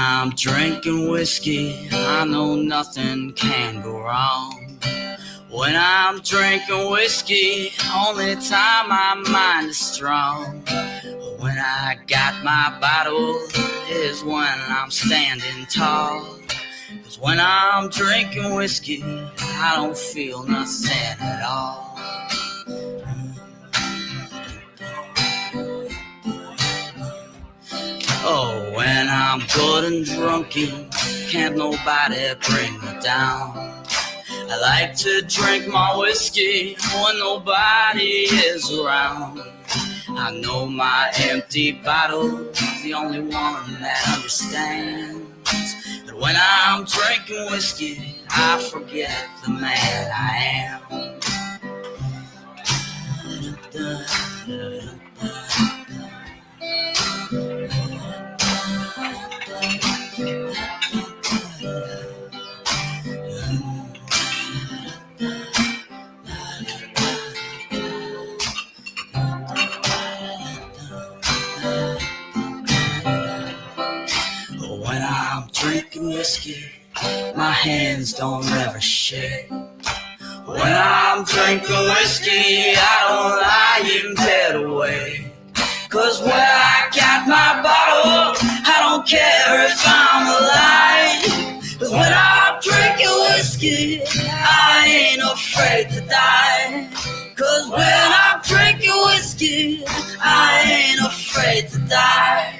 I'm drinking whiskey, I know nothing can go wrong. When I'm drinking whiskey, only time my mind is strong. When I got my bottle is when I'm standing tall. 'Cause when I'm drinking whiskey, I don't feel nothing at all. Oh, when I'm good and drunken, can't nobody bring me down. I like to drink my whiskey when nobody is around. I know my empty bottle is the only one that understands that when I'm drinking whiskey, I forget the man I am. When I'm drinking whiskey, my hands don't ever shake. When I'm drinking whiskey, I don't lie in bed awake. 'Cause when I got my bottle, I don't care if I'm alive. 'Cause when I'm drinking whiskey, I ain't afraid to die. 'Cause when I'm drinking whiskey, I ain't afraid to die.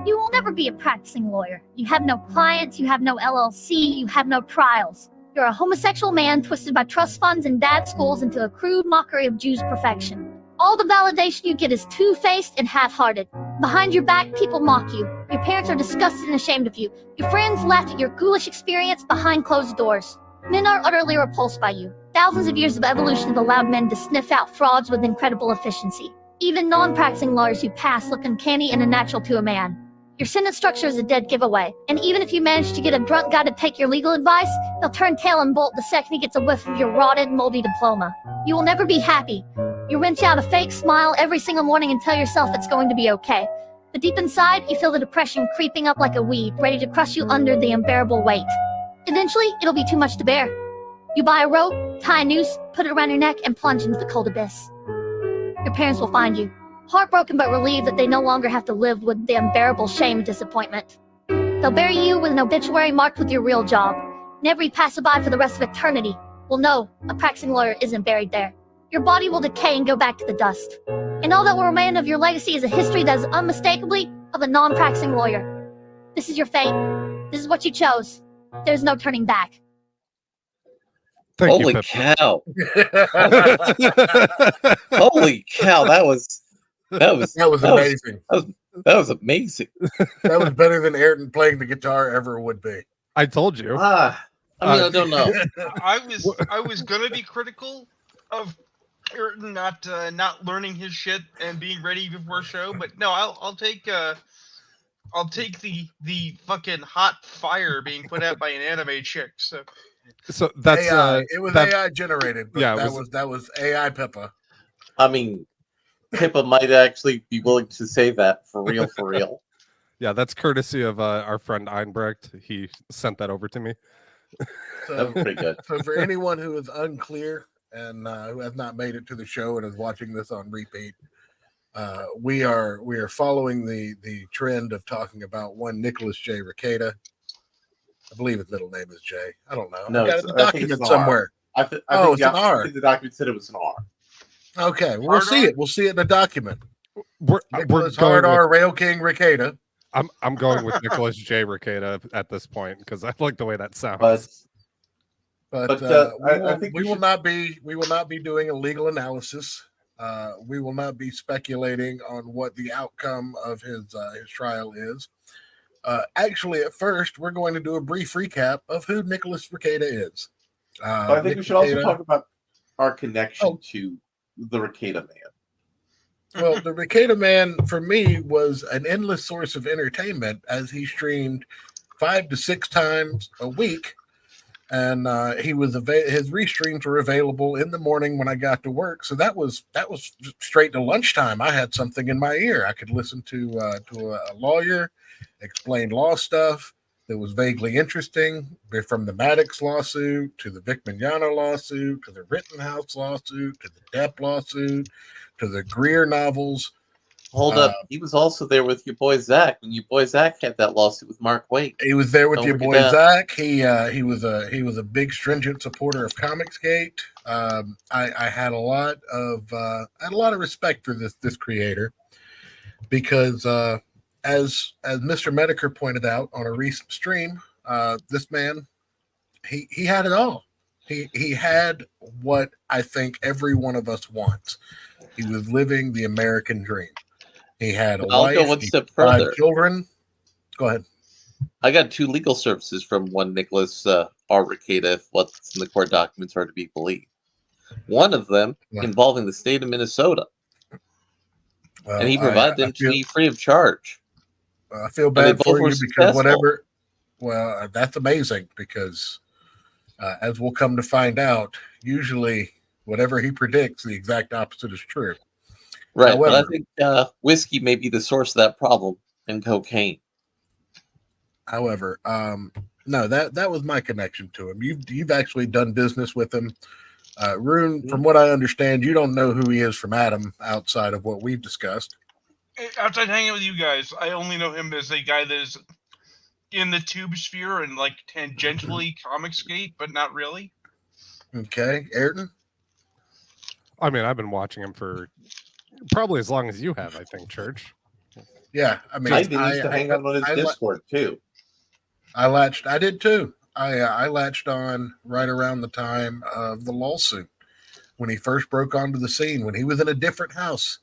You will never be a practicing lawyer. You have no clients, you have no LLC, you have no trials. You're a homosexual man twisted by trust funds and bad schools into a crude mockery of Jews' perfection. All the validation you get is two-faced and half-hearted. Behind your back, people mock you. Your parents are disgusted and ashamed of you. Your friends laughed at your ghoulish experience behind closed doors. Men are utterly repulsed by you. Thousands of years of evolution have allowed men to sniff out frauds with incredible efficiency. Even non-practicing lawyers who pass look uncanny and unnatural to a man. Your sentence structure is a dead giveaway, and even if you manage to get a drunk guy to take your legal advice, he'll turn tail and bolt the second he gets a whiff of your rotted, moldy diploma. You will never be happy. You wrench out a fake smile every single morning and tell yourself it's going to be okay. But deep inside, you feel the depression creeping up like a weed, ready to crush you under the unbearable weight. Eventually, it'll be too much to bear. You buy a rope, tie a noose, put it around your neck, and plunge into the cold abyss. Your parents will find you, heartbroken but relieved that they no longer have to live with the unbearable shame and disappointment. They'll bury you with an obituary marked with your real job, and every passerby for the rest of eternity will know a practicing lawyer isn't buried there. Your body will decay and go back to the dust, and all that will remain of your legacy is a history that is unmistakably of a non-practicing lawyer. This is your fate. This is what you chose. There's no turning back. Holy cow! Holy cow! That was amazing. That was amazing. That was better than Ayrton playing the guitar ever would be. I told you. I mean, I don't know. I was gonna be critical of Ayrton not learning his shit and being ready before show, but no, I'll take the fucking hot fire being put out by an anime chick. So that's AI. It was AI generated. But yeah, that was AI Pippa. I mean, Pippa might actually be willing to say that for real, for real. Yeah, that's courtesy of our friend Einbrecht. He sent that over to me. So, that was pretty good. So for anyone who is unclear and who has not made it to the show and is watching this on repeat, we are following the trend of talking about one Nicholas J. Rekieta. I believe his middle name is Jay. I don't know. No, I got it in the document somewhere. I think it's an R. I think the document said it was an R. Okay, well, we'll see it. We'll see it in the document. We're Hard R Rail King Rekieta. I'm going with Nicholas J. Rekieta at this point because I like the way that sounds. But I think we will not be doing a legal analysis. We will not be speculating on what the outcome of his trial is. Actually, at first, we're going to do a brief recap of who Nicholas Rekieta is. I think we should also talk about our connection to the Rekieta man. Well, the Rekieta man, for me, was an endless source of entertainment as he streamed 5 to 6 times a week and his restreams were available in the morning when I got to work. So that was straight to lunchtime. I had something in my ear. I could listen to a lawyer explain law stuff that was vaguely interesting, from the Maddox lawsuit to the Vic Mignogna lawsuit to the Rittenhouse lawsuit to the Depp lawsuit to the Greer novels. Hold up. He was also there with your boy Zach when your boy Zach had that lawsuit with Mark Waid. He was there with your boy Zach. He was a big stringent supporter of Comicsgate. I had a lot of respect for this creator, because as Mr. Mediker pointed out on a recent stream, this man he had it all. He had what I think every one of us wants. He was living the American dream. He had a wife, I'll go one step further. 5 children. Go ahead. I got 2 legal services from one Nicholas R. Rekieta, if what's in the court documents are to be believed. One of them involving the state of Minnesota. And he provided them to me free of charge. I feel bad for you because whatever. Well, that's amazing, because as we'll come to find out, usually whatever he predicts, the exact opposite is true. Right, however, but I think whiskey may be the source of that problem, and cocaine. However, no, that was my connection to him. You've actually done business with him. Rune, from what I understand, you don't know who he is from Adam outside of what we've discussed. Outside hanging with you guys, I only know him as a guy that is in the tube sphere and like tangentially Comicsgate, but not really. Okay, Ayrton? I mean, I've been watching him for probably as long as you have, I think, Church. Yeah, I mean, I used to hang out on his Discord too. I did too. I latched on right around the time of the lawsuit, when he first broke onto the scene, when he was in a different house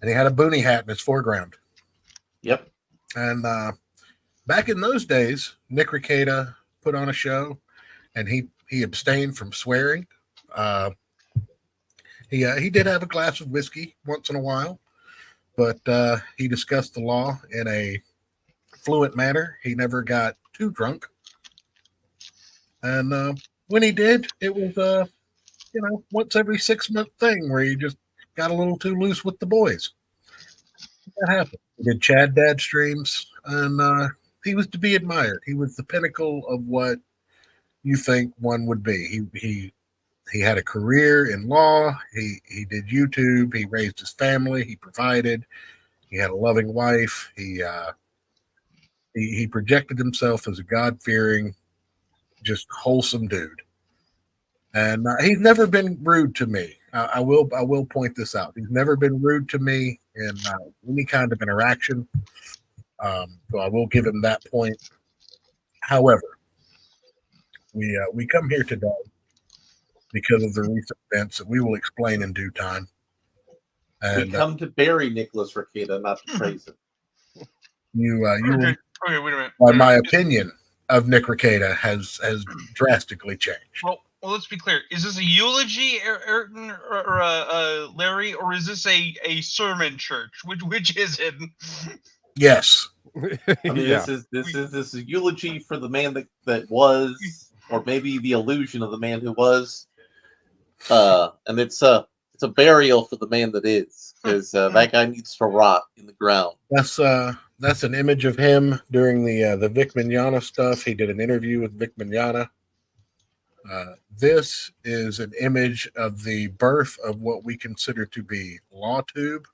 and he had a boonie hat in his foreground. Yep. And back in those days, Nick Rekieta put on a show, and he abstained from swearing. He did have a glass of whiskey once in a while, but he discussed the law in a fluent manner. He never got too drunk. And when he did, it was once every 6-month thing where he just got a little too loose with the boys. That happened. He did Chad Dad streams, and he was to be admired. He was the pinnacle of what you think one would be. He had a career in law. He did YouTube. He raised his family. He provided. He had a loving wife. He projected himself as a God-fearing, just wholesome dude. And he's never been rude to me. I will point this out. He's never been rude to me in any kind of interaction. So I will give him that point. However, we come here today because of the recent events that we will explain in due time. And we come to bury Nicholas Rekieta, not to praise him. Okay, wait a minute. My opinion of Nick Rekieta has drastically changed. Well, let's be clear. Is this a eulogy, Ayrton or Larry, or is this a sermon church? Which is it? Yes. I mean, Yeah. this is a eulogy for the man that was, or maybe the illusion of the man who was. And it's a burial for the man that is, because that guy needs to rot in the ground. That's an image of him during the Vic Mignogna stuff. He did an interview with Vic Mignogna. This is an image of the birth of what we consider to be LawTube.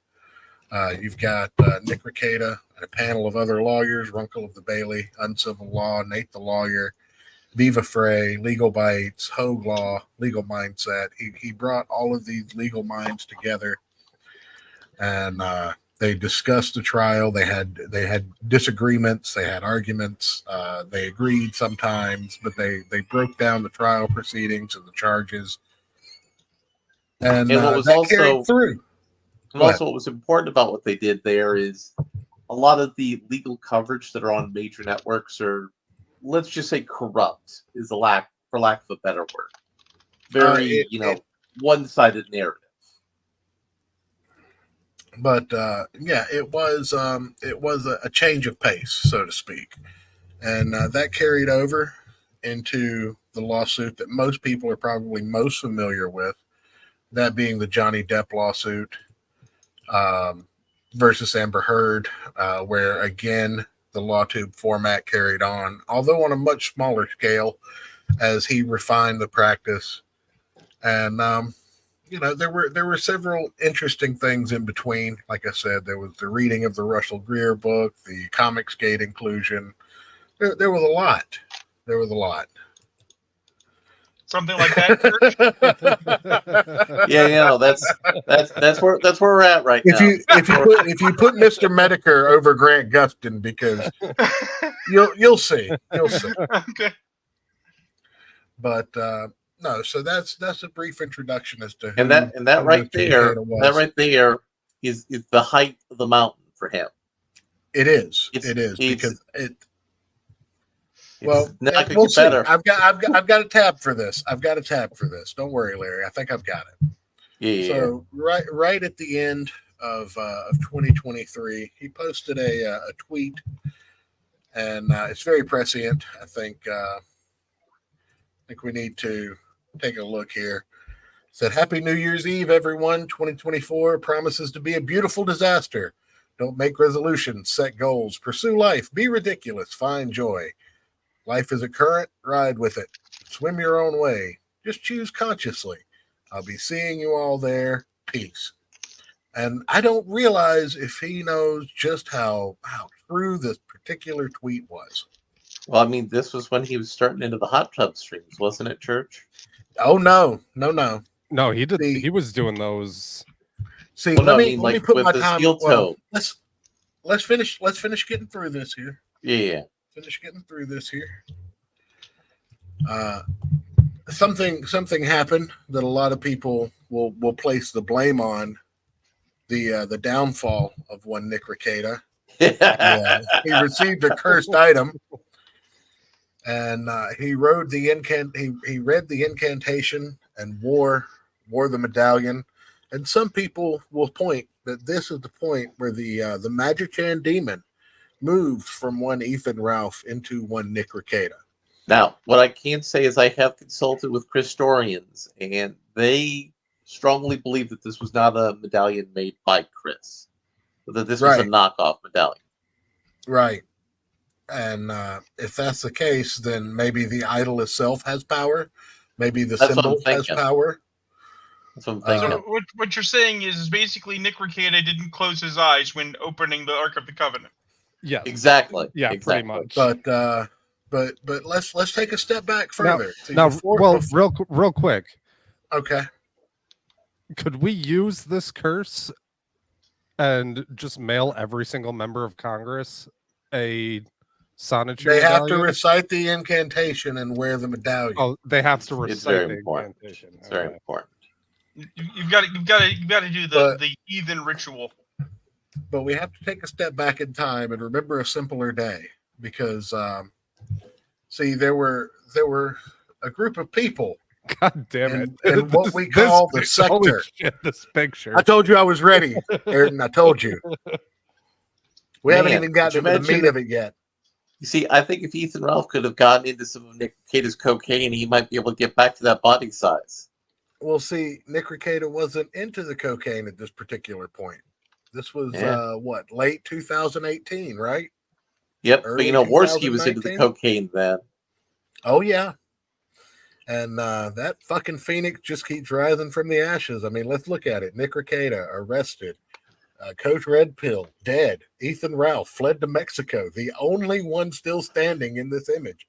You've got Nick Rekieta and a panel of other lawyers: Runkle of the Bailey, Uncivil Law, Nate the Lawyer, Viva Frey, Legal Bites, Hogue Law, Legal Mindset. He brought all of these legal minds together, and they discussed the trial. They had disagreements. They had arguments. They agreed sometimes, but they broke down the trial proceedings and the charges. And what was that carried through. And also, what was important about what they did there is a lot of the legal coverage that are on major networks are, let's just say, corrupt, is for lack of a better word. Very, one-sided narrative. But it was a change of pace, so to speak, and that carried over into the lawsuit that most people are probably most familiar with, that being the Johnny Depp lawsuit versus Amber Heard, where again the LawTube format carried on, although on a much smaller scale, as he refined the practice. And there were several interesting things in between. Like I said, there was the reading of the Russell Greer book, the Comicsgate inclusion. There was a lot. There was a lot. Something like that. Yeah, that's where we're at right now. If you put Mr. Medicare over Grant Gustin, because you'll see. Okay. But no, so that's a brief introduction as to who, and that right there is the height of the mountain for him. It is. Well, we'll see. Better. I've got a tab for this. Don't worry, Larry. I think I've got it. Yeah. So right at the end of 2023, he posted a tweet, and it's very prescient. I think we need to take a look here. It said, "Happy New Year's Eve, everyone. 2024 promises to be a beautiful disaster. Don't make resolutions, set goals, pursue life, be ridiculous, find joy. Life is a current, ride with it. Swim your own way. Just choose consciously. I'll be seeing you all there. Peace." And I don't realize if he knows just how true this particular tweet was. Well, I mean, this was when he was starting into the hot tub streams, wasn't it, Church? Oh, no. No, he did. He was doing those. See, let me put my time. Well, let's finish getting through this here. Yeah. Finish getting through this here. Something happened that a lot of people will place the blame on, the downfall of one Nick Rekieta. Yeah, he received a cursed item, and he read the incantation and wore the medallion. And some people will point that this is the point where the Magic Hand demon moved from one Ethan Ralph into one Nick Rekieta. Now, what I can say is I have consulted with Christorians, and they strongly believe that this was not a medallion made by Chris, but that this was a knockoff medallion. Right. And if that's the case, then maybe the idol itself has power. Maybe the symbol has power. That's what I'm thinking. So what you're saying is basically Nick Rekieta didn't close his eyes when opening the Ark of the Covenant. Yeah, exactly. Yeah, exactly. Pretty much. But let's take a step back further. Real quick. Okay. Could we use this curse and just mail every single member of Congress a sonnet? They have to recite the incantation and wear the medallion. Oh, they have to recite the incantation. It's very important. You've got to do the heathen ritual. But we have to take a step back in time and remember a simpler day, because see, there were a group of people. God damn it! And what we call the sector. Shit, this picture. I told you I was ready, Ayrton. I told you. We haven't even gotten to the meat of it yet. You see, I think if Ethan Ralph could have gotten into some of Nick Rekieta's cocaine, he might be able to get back to that body size. Well, see, Nick Rekieta wasn't into the cocaine at this particular point. This was late 2018, right? Yep. Early, but Worski was into the cocaine then. Oh yeah. And that fucking phoenix just keeps rising from the ashes. I mean, let's look at it. Nick Rekieta arrested. Coach Red Pill dead. Ethan Ralph fled to Mexico. The only one still standing in this image,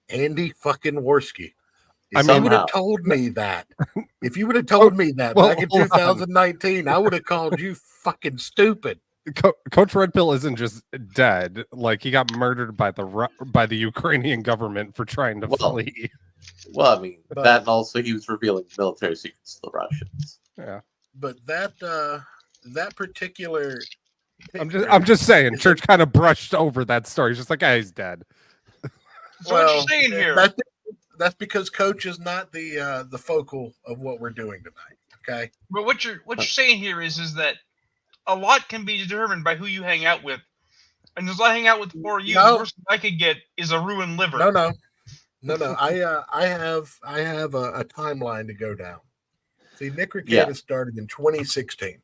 Andy fucking Worski. If you would have told me that, back in 2019, I would have called you fucking stupid. Coach Red Pill isn't just dead; like he got murdered by the Ukrainian government for trying to flee. Well, I mean, that and also he was revealing military secrets to the Russians. Yeah, but that particular, I'm just saying, Church kind of brushed over that story. He's just like, he's dead. So what you're saying here? That's because Coach is not the focal of what we're doing tonight. Okay. But what you're saying here is that a lot can be determined by who you hang out with, and as I hang out with 4 of you, the worst I could get is a ruined liver. No. No. I have a timeline to go down. See, Nick Rekieta started in 2016.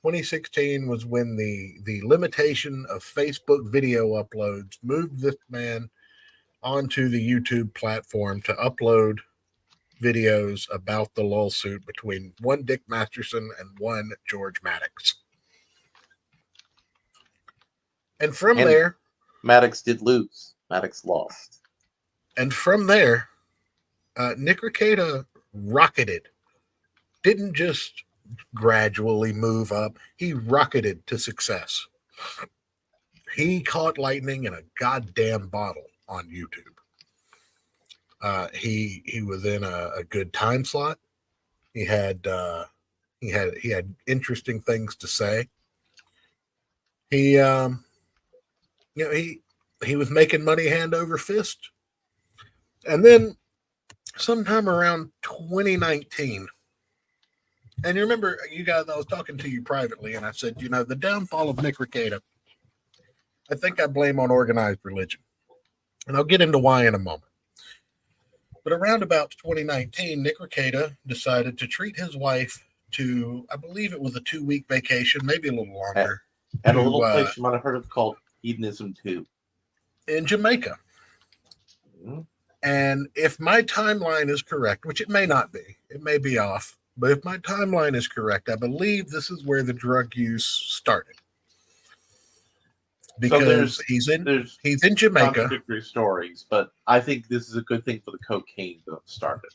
2016 was when the limitation of Facebook video uploads moved this man onto the YouTube platform to upload videos about the lawsuit between one Dick Masterson and one George Maddox. And from there, Maddox did lose. Maddox lost. And from there, Nick Rekieta rocketed. Didn't just gradually move up. He rocketed to success. He caught lightning in a goddamn bottle on YouTube. He was in a good time slot. He had interesting things to say. He was making money hand over fist. And then sometime around 2019, and you remember, you guys, I was talking to you privately, and I said, the downfall of Nick Rekieta, I think I blame on organized religion. And I'll get into why in a moment. But around about 2019, Nick Rekieta decided to treat his wife to, I believe it was a 2-week vacation, maybe a little longer. At a little place you might have heard of called Hedonism 2. In Jamaica. Mm-hmm. And if my timeline is correct, which it may not be, it may be off, but if my timeline is correct, I believe this is where the drug use started. Because he's in Jamaica. Contradictory stories, but I think this is a good thing for the cocaine to have started.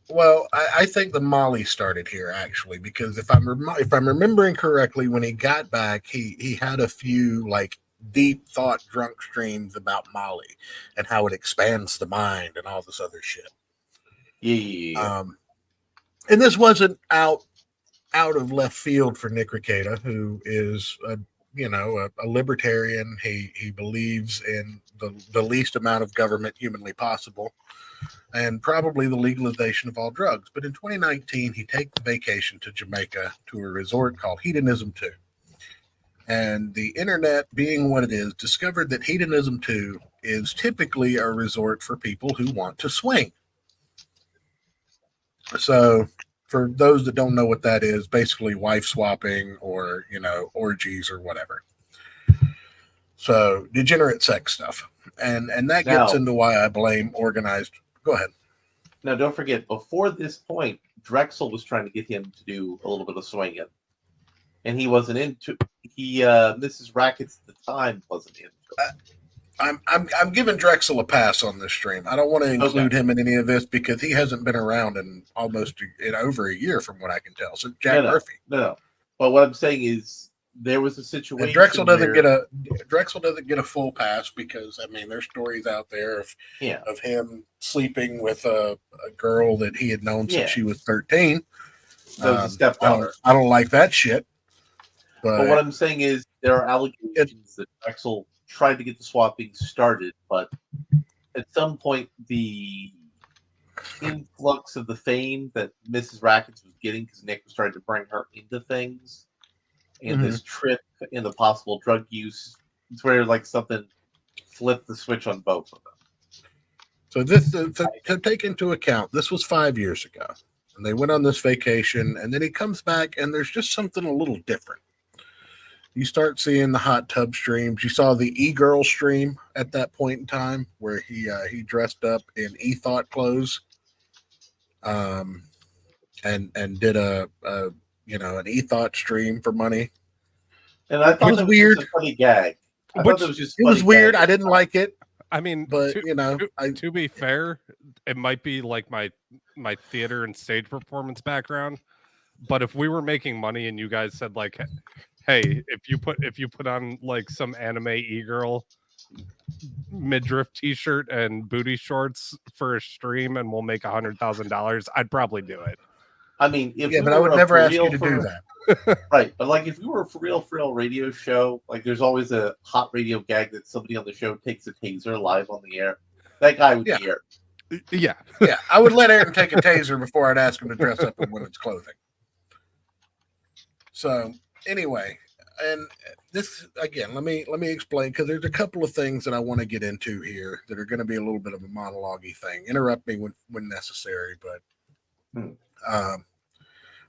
Well, I think the Molly started here actually, because if I'm remembering correctly, when he got back, he had a few deep thought drunk streams about Molly and how it expands the mind and all this other shit. Yeah. And this wasn't out of left field for Nick Rekieta, who is a libertarian. He believes in the least amount of government humanly possible, and probably the legalization of all drugs. But in 2019, he takes a vacation to Jamaica to a resort called Hedonism 2. And the internet, being what it is, discovered that Hedonism 2 is typically a resort for people who want to swing. So for those that don't know what that is, basically wife swapping or, orgies or whatever. So degenerate sex stuff. And that gets into why I blame organized. Go ahead. Now, don't forget, before this point, Drexel was trying to get him to do a little bit of swinging. And he wasn't into Mrs. Rackets at the time wasn't into it. I'm giving Drexel a pass on this stream. I don't want to include him in any of this because he hasn't been around in over a year, from what I can tell. So Murphy. No. But what I'm saying is there was a situation. And Drexel doesn't get a full pass because there's stories out there of him sleeping with a girl that he had known since she was 13. That was a stepdaughter. I don't like that shit. But what I'm saying is there are allegations that Drexel tried to get the swapping started, but at some point the influx of the fame that Mrs. Rackets was getting, because Nick was trying to bring her into things, and this trip and the possible drug use, it's where something flipped the switch on both of them. So this to take into account, this was 5 years ago, and they went on this vacation, and then he comes back, and there's just something a little different. You start seeing the hot tub streams. You saw the e-girl stream at that point in time where he dressed up in e-thought clothes, and did an e-thought stream for money. And I thought it was weird. Just a funny gag. It was weird. I didn't like it. But to be fair, it might be like my theater and stage performance background. But if we were making money and you guys said hey, if you put on some anime e-girl midriff t-shirt and booty shorts for a stream and we'll make $100,000, I'd probably do it. But I would never ask you to do that. Right, but if we were a for real radio show, there's always a hot radio gag that somebody on the show takes a taser live on the air. That guy would be here. Yeah. I would let Ayrton take a taser before I'd ask him to dress up in women's clothing. So anyway, and this again, let me explain, because there's a couple of things that I want to get into here that are going to be a little bit of a monologue-y thing. Interrupt me when necessary, but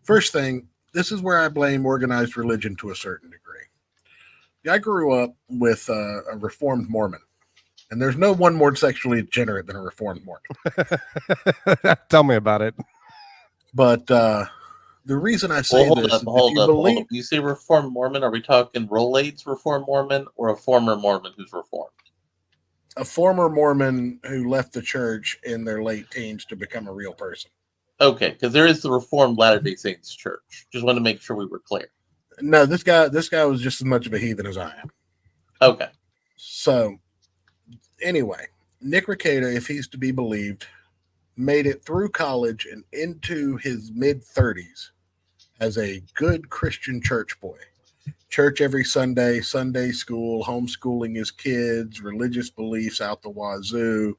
first thing, this is where I blame organized religion to a certain degree. I grew up with a Reformed Mormon, and there's no one more sexually degenerate than a Reformed Mormon. Tell me about it. But the reason I say hold this up, is hold if you up, believe hold up. You say Reformed Mormon? Are we talking Rolaids Reformed Mormon or a former Mormon who's Reformed? a former Mormon who left the church in their late teens to become a real person. Okay, because there is the Reformed Latter-day Saints Church. Just want to make sure we were clear. No, this guy was just as much of a heathen as I am. Okay. So, anyway, Nick Rekieta, if he's to be believed, made it through college and into his mid-30s as a good Christian church boy. Church every Sunday, Sunday school, homeschooling his kids, religious beliefs out the wazoo,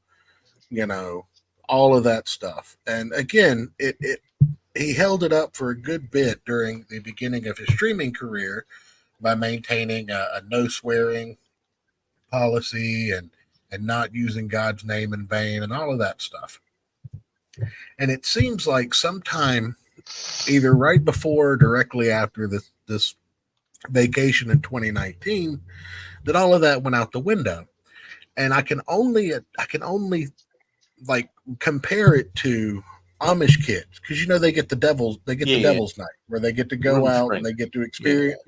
all of that stuff. And again, he held it up for a good bit during the beginning of his streaming career by maintaining a no swearing policy and not using God's name in vain and all of that stuff. And it seems like sometime either right before or directly after this vacation in 2019 that all of that went out the window. And I can only like compare it to Amish kids, because they get the devil's night where they get to go out and they get to experience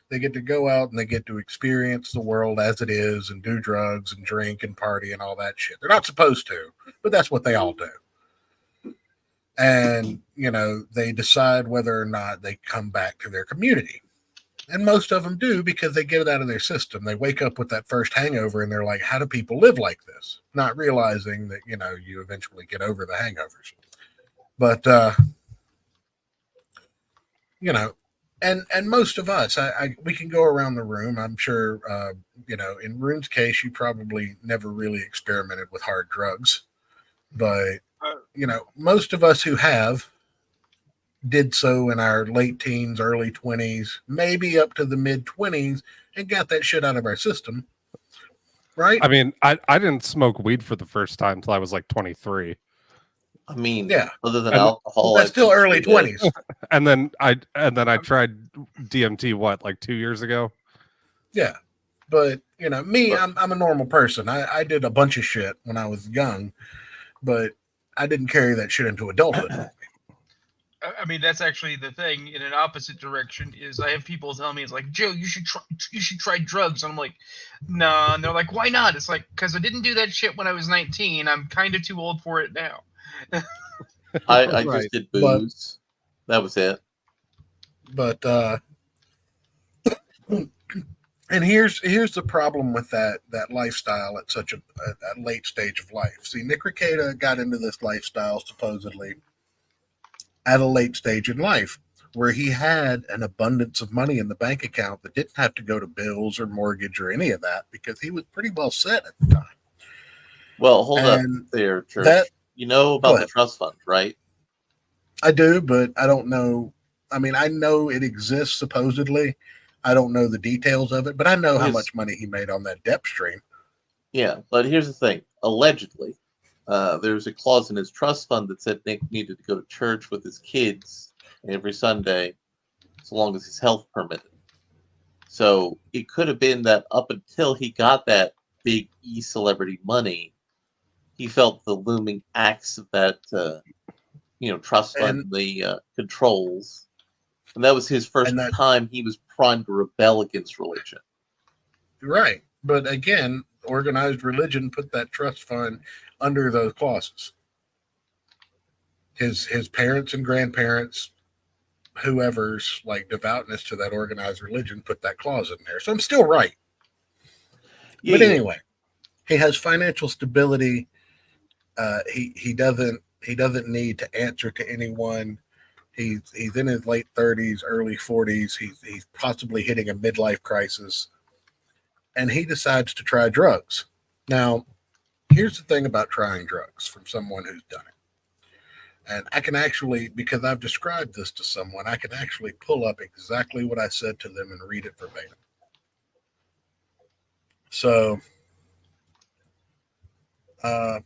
they get to go out and they get to experience the world as it is and do drugs and drink and party and all that shit. They're not supposed to, but that's what they all do. And they decide whether or not they come back to their community. And most of them do, because they get it out of their system. They wake up with that first hangover and they're like, how do people live like this? Not realizing that, you eventually get over the hangovers. But, and most of us, we can go around the room. I'm sure, in Rune's case, you probably never really experimented with hard drugs. But, most of us who have did so in our late teens, early 20s, maybe up to the mid 20s, and got that shit out of our system. Right? I mean, I didn't smoke weed for the first time until I was like 23. I mean, yeah. Other than alcohol, that's still early 20s. and then I tried DMT like 2 years ago. Yeah. But me, I'm a normal person. I did a bunch of shit when I was young, but I didn't carry that shit into adulthood. I mean, that's actually the thing in an opposite direction. Is I have people tell me, it's like, Joe, you should try drugs. And I'm like, nah. And they're like, why not? It's like, because I didn't do that shit when I was 19. I'm kind of too old for it now. I just did booze. That was it. But and here's the problem with that lifestyle at such a late stage of life. See, Nick Rekieta got into this lifestyle supposedly at a late stage in life, where he had an abundance of money in the bank account that didn't have to go to bills or mortgage or any of that, because he was pretty well set at the time. Well, hold up there, Church. You know about the trust fund, right? I do, but I don't know. I mean, I know it exists supposedly. I don't know the details of it, but I know how much money he made on that debt stream. Yeah, but here's the thing. Allegedly, there's a clause in his trust fund that said Nick needed to go to church with his kids every Sunday, so long as his health permitted. So it could have been that up until he got that big E-celebrity money, he felt the looming axe of that, trust fund, the controls. And that was his first time he was primed to rebel against religion. Right. But again, organized religion put that trust fund under those clauses. His parents and grandparents, whoever's like devoutness to that organized religion, put that clause in there. So I'm still right. Yeah, but anyway, he has financial stability. He doesn't need to answer to anyone. He's in his late 30s, early 40s. He's possibly hitting a midlife crisis, and he decides to try drugs. Now, here's the thing about trying drugs from someone who's done it. And I can actually, because I've described this to someone, I can actually pull up exactly what I said to them and read it verbatim. So, give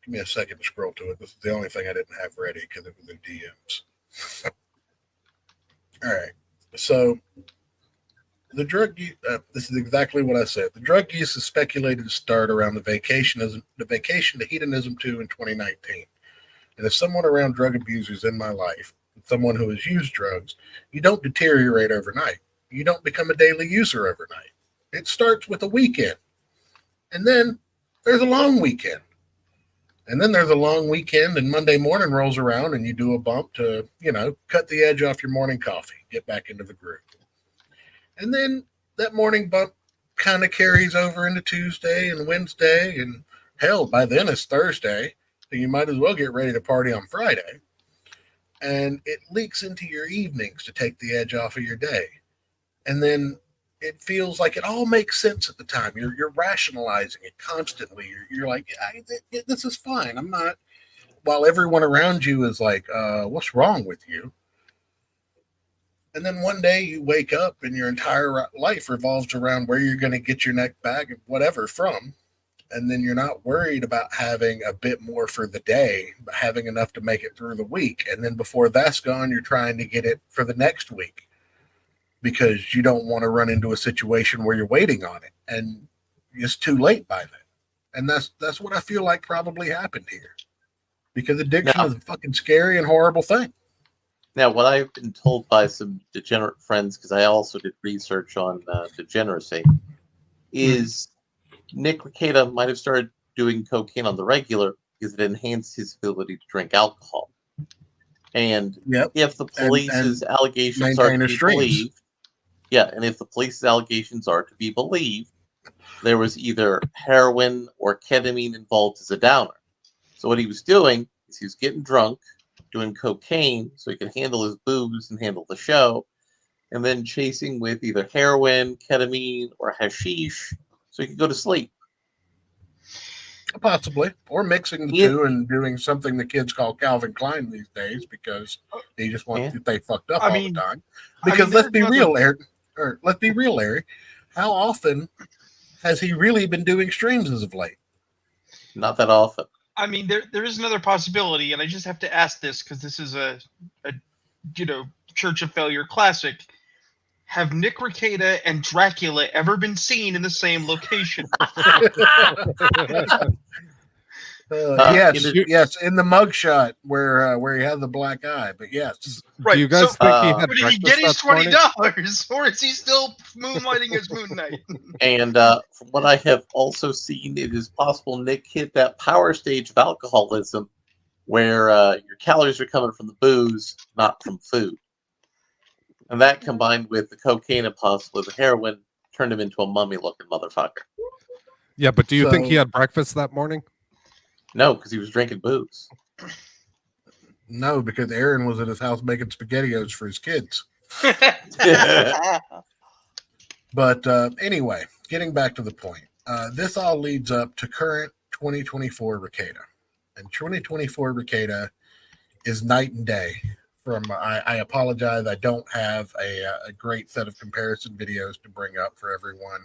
me a second to scroll to it. This is the only thing I didn't have ready because it was in DMs. All right. So, the drug use, this is exactly what I said. The drug use is speculated to start around the vacation to hedonism 2 in 2019. And as someone around drug abusers in my life, someone who has used drugs, you don't deteriorate overnight. You don't become a daily user overnight. It starts with a weekend. And then there's a long weekend. And then there's a long weekend and Monday morning rolls around and you do a bump to, cut the edge off your morning coffee, get back into the groove. And then that morning bump kind of carries over into Tuesday and Wednesday. And hell, by then it's Thursday. So you might as well get ready to party on Friday. And it leaks into your evenings to take the edge off of your day. And then it feels like it all makes sense at the time. You're rationalizing it constantly. You're like, this is fine. I'm not. While everyone around you is like, what's wrong with you? And then one day you wake up and your entire life revolves around where you're going to get your next bag of whatever from. And then you're not worried about having a bit more for the day, but having enough to make it through the week. And then before that's gone, you're trying to get it for the next week because you don't want to run into a situation where you're waiting on it and it's too late by then. And that's what I feel like probably happened here, because addiction is a fucking scary and horrible thing. Now, what I've been told by some degenerate friends, because I also did research on degeneracy, is Nick Rekieta might have started doing cocaine on the regular because it enhanced his ability to drink alcohol. And if the police's allegations are to be believed, and if the police's allegations are to be believed, there was either heroin or ketamine involved as a downer. So what he was doing is he was getting drunk, doing cocaine so he could handle his booze and handle the show, and then chasing with either heroin, ketamine, or hashish so he could go to sleep. Possibly. Or mixing the two and doing something the kids call Calvin Klein these days because they just want to stay fucked up all the time. Because let's be real, Larry. How often has he really been doing streams as of late? Not that often. I mean, there is another possibility, and I just have to ask this because this is a Church of Failure classic. Have Nick Rekieta and Dracula ever been seen in the same location? Yes, in the mugshot where he had the black eye. But yes, right. Do you guys think he had? Did he get his $20, or is he still moonlighting as Moon Knight? And from what I have also seen, it is possible Nick hit that power stage of alcoholism, where your calories are coming from the booze, not from food. And that combined with the cocaine and possibly the heroin turned him into a mummy-looking motherfucker. Yeah, but do you think he had breakfast that morning? No, because he was drinking booze. No, because Aaron was at his house making SpaghettiOs for his kids. But anyway, getting back to the point. This all leads up to current 2024 Rekieta. And 2024 Rekieta is night and day. I apologize. I don't have a great set of comparison videos to bring up for everyone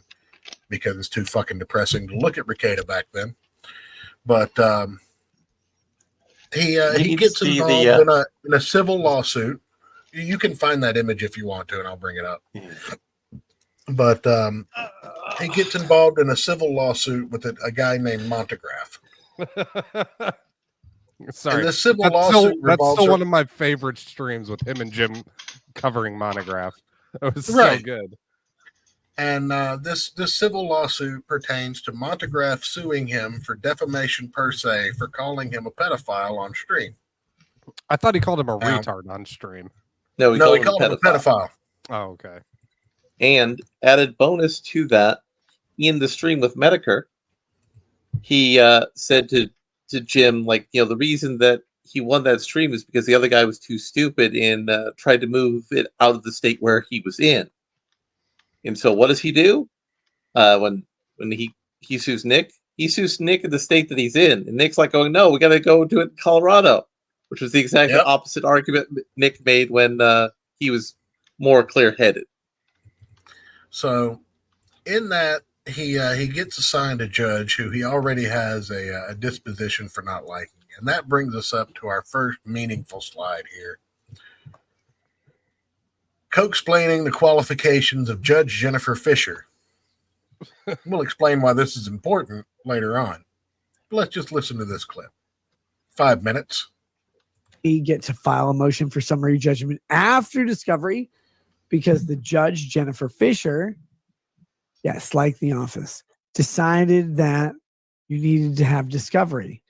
because it's too fucking depressing to look at Rekieta back then. But he gets involved in a civil lawsuit. You can find that image if you want to, and I'll bring it up. But he gets involved in a civil lawsuit with a guy named Montegraph. Sorry, and the civil lawsuit that's still one of my favorite streams with him and Jim covering Monograph. It was so good. And this civil lawsuit pertains to Montegraph suing him for defamation per se for calling him a pedophile on stream. I thought he called him a retard on stream. No, he called him a pedophile. Oh, okay. And added bonus to that, in the stream with Medicare, he said to Jim, like, the reason that he won that stream is because the other guy was too stupid and tried to move it out of the state where he was in. And so what does he do? When he sues Nick, he sues Nick in the state that he's in. And Nick's like going, no, we got to go do it in Colorado, which was the exact opposite argument Nick made when he was more clear-headed. So in that, he gets assigned a judge who he already has a disposition for not liking. And that brings us up to our first meaningful slide here. Co-explaining the qualifications of Judge Jennifer Fisher. We'll explain why this is important later on. But let's just listen to this clip. 5 minutes. We get to file a motion for summary judgment after discovery because the judge, Jennifer Fisher, yes, like The Office, decided that you needed to have discovery.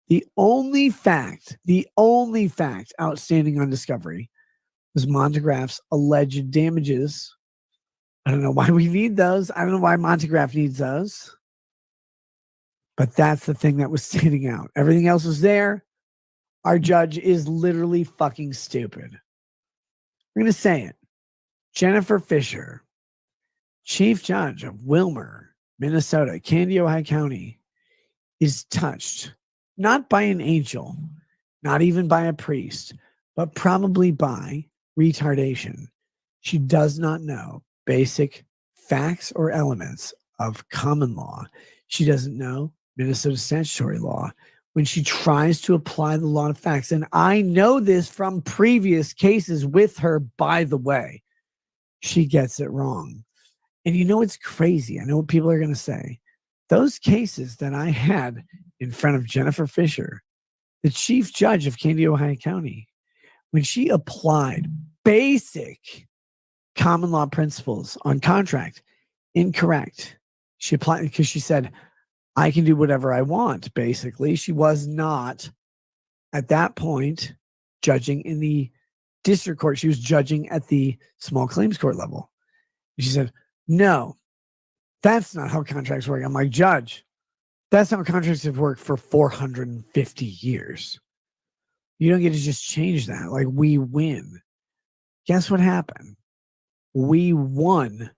The only fact outstanding on discovery was Montegraph's alleged damages. I don't know why we need those. I don't know why Montegraph needs those. But that's the thing that was standing out. Everything else was there. Our judge is literally fucking stupid. I'm going to say it. Jennifer Fisher, Chief Judge of Wilmer, Minnesota, Candy, Ohio County, is touched not by an angel, not even by a priest, but probably by retardation. She does not know basic facts or elements of common law. She doesn't know Minnesota statutory law. When she tries to apply the law to facts, and I know this from previous cases with her, by the way, she gets it wrong. And you know it's crazy. I know what people are going to say. Those cases that I had in front of Jennifer Fisher, the chief judge of Candy, Ohio County, when she applied basic common law principles on contract, incorrect. She applied because she said, I can do whatever I want, basically. She was not, at that point, judging in the district court. She was judging at the small claims court level. And she said, no, that's not how contracts work. I'm like, Judge, that's how contracts have worked for 450 years. You don't get to just change that. Like, we win. Guess what happened? We won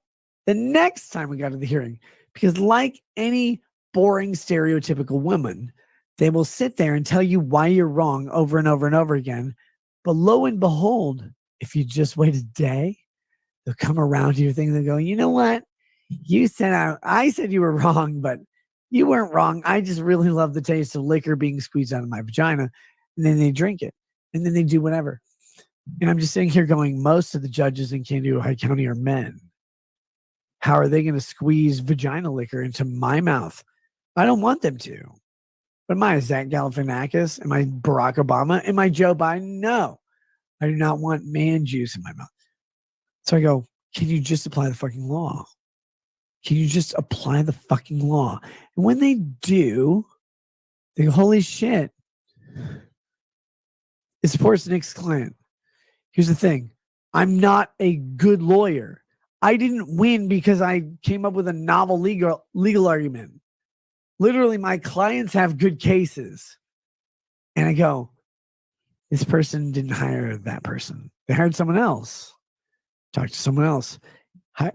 the next time we got to the hearing. Because like any boring, stereotypical woman, they will sit there and tell you why you're wrong over and over and over again. But lo and behold, if you just wait a day, they'll come around to your thing and they'll go, you know what? I said you were wrong, but you weren't wrong. I just really love the taste of liquor being squeezed out of my vagina. And then they drink it. And then they do whatever. And I'm just sitting here going, most of the judges in Candy, Ohio County are men. How are they going to squeeze vagina liquor into my mouth? I don't want them to. But am I Zach Galifianakis? Am I Barack Obama? Am I Joe Biden? No. I do not want man juice in my mouth. So I go, can you just apply the fucking law? Can you just apply the fucking law? And when they do, they go, holy shit. It supports Nick's client. Here's the thing. I'm not a good lawyer. I didn't win because I came up with a novel legal argument. Literally, my clients have good cases. And I go, this person didn't hire that person. They hired someone else. Talk to someone else.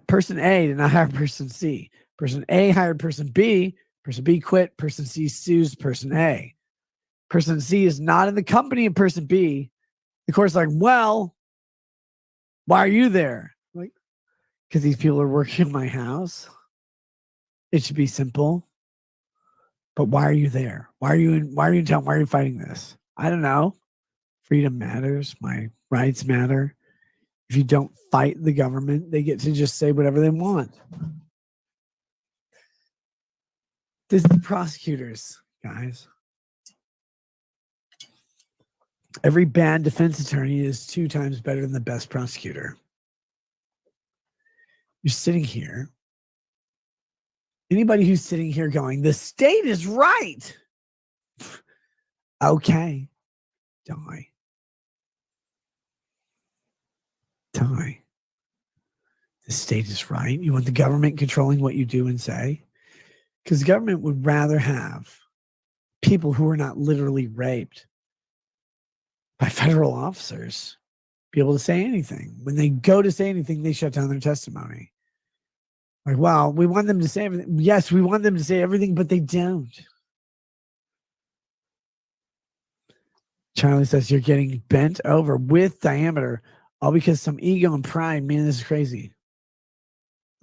Person A did not hire person C. Person A hired person B. Person B quit. Person C sues person A. Person C is not in the company of person B. The court's like, well, why are you there? Like, because these people are working in my house. It should be simple. But why are you there? Why are you in town? Why are you fighting this? I don't know. Freedom matters. My rights matter. If you don't fight the government, they get to just say whatever they want. This is the prosecutors, guys. Every bad defense attorney is 2 times better than the best prosecutor. You're sitting here. Anybody who's sitting here going, the state is right. Okay. Die. Die. The state is right. You want the government controlling what you do and say? Because the government would rather have people who are not literally raped by federal officers be able to say anything. When they go to say anything, they shut down their testimony. Like, well, we want them to say everything. Yes, we want them to say everything, but they don't. Charlie says you're getting bent over with diameter, all because some ego and pride. Man, this is crazy.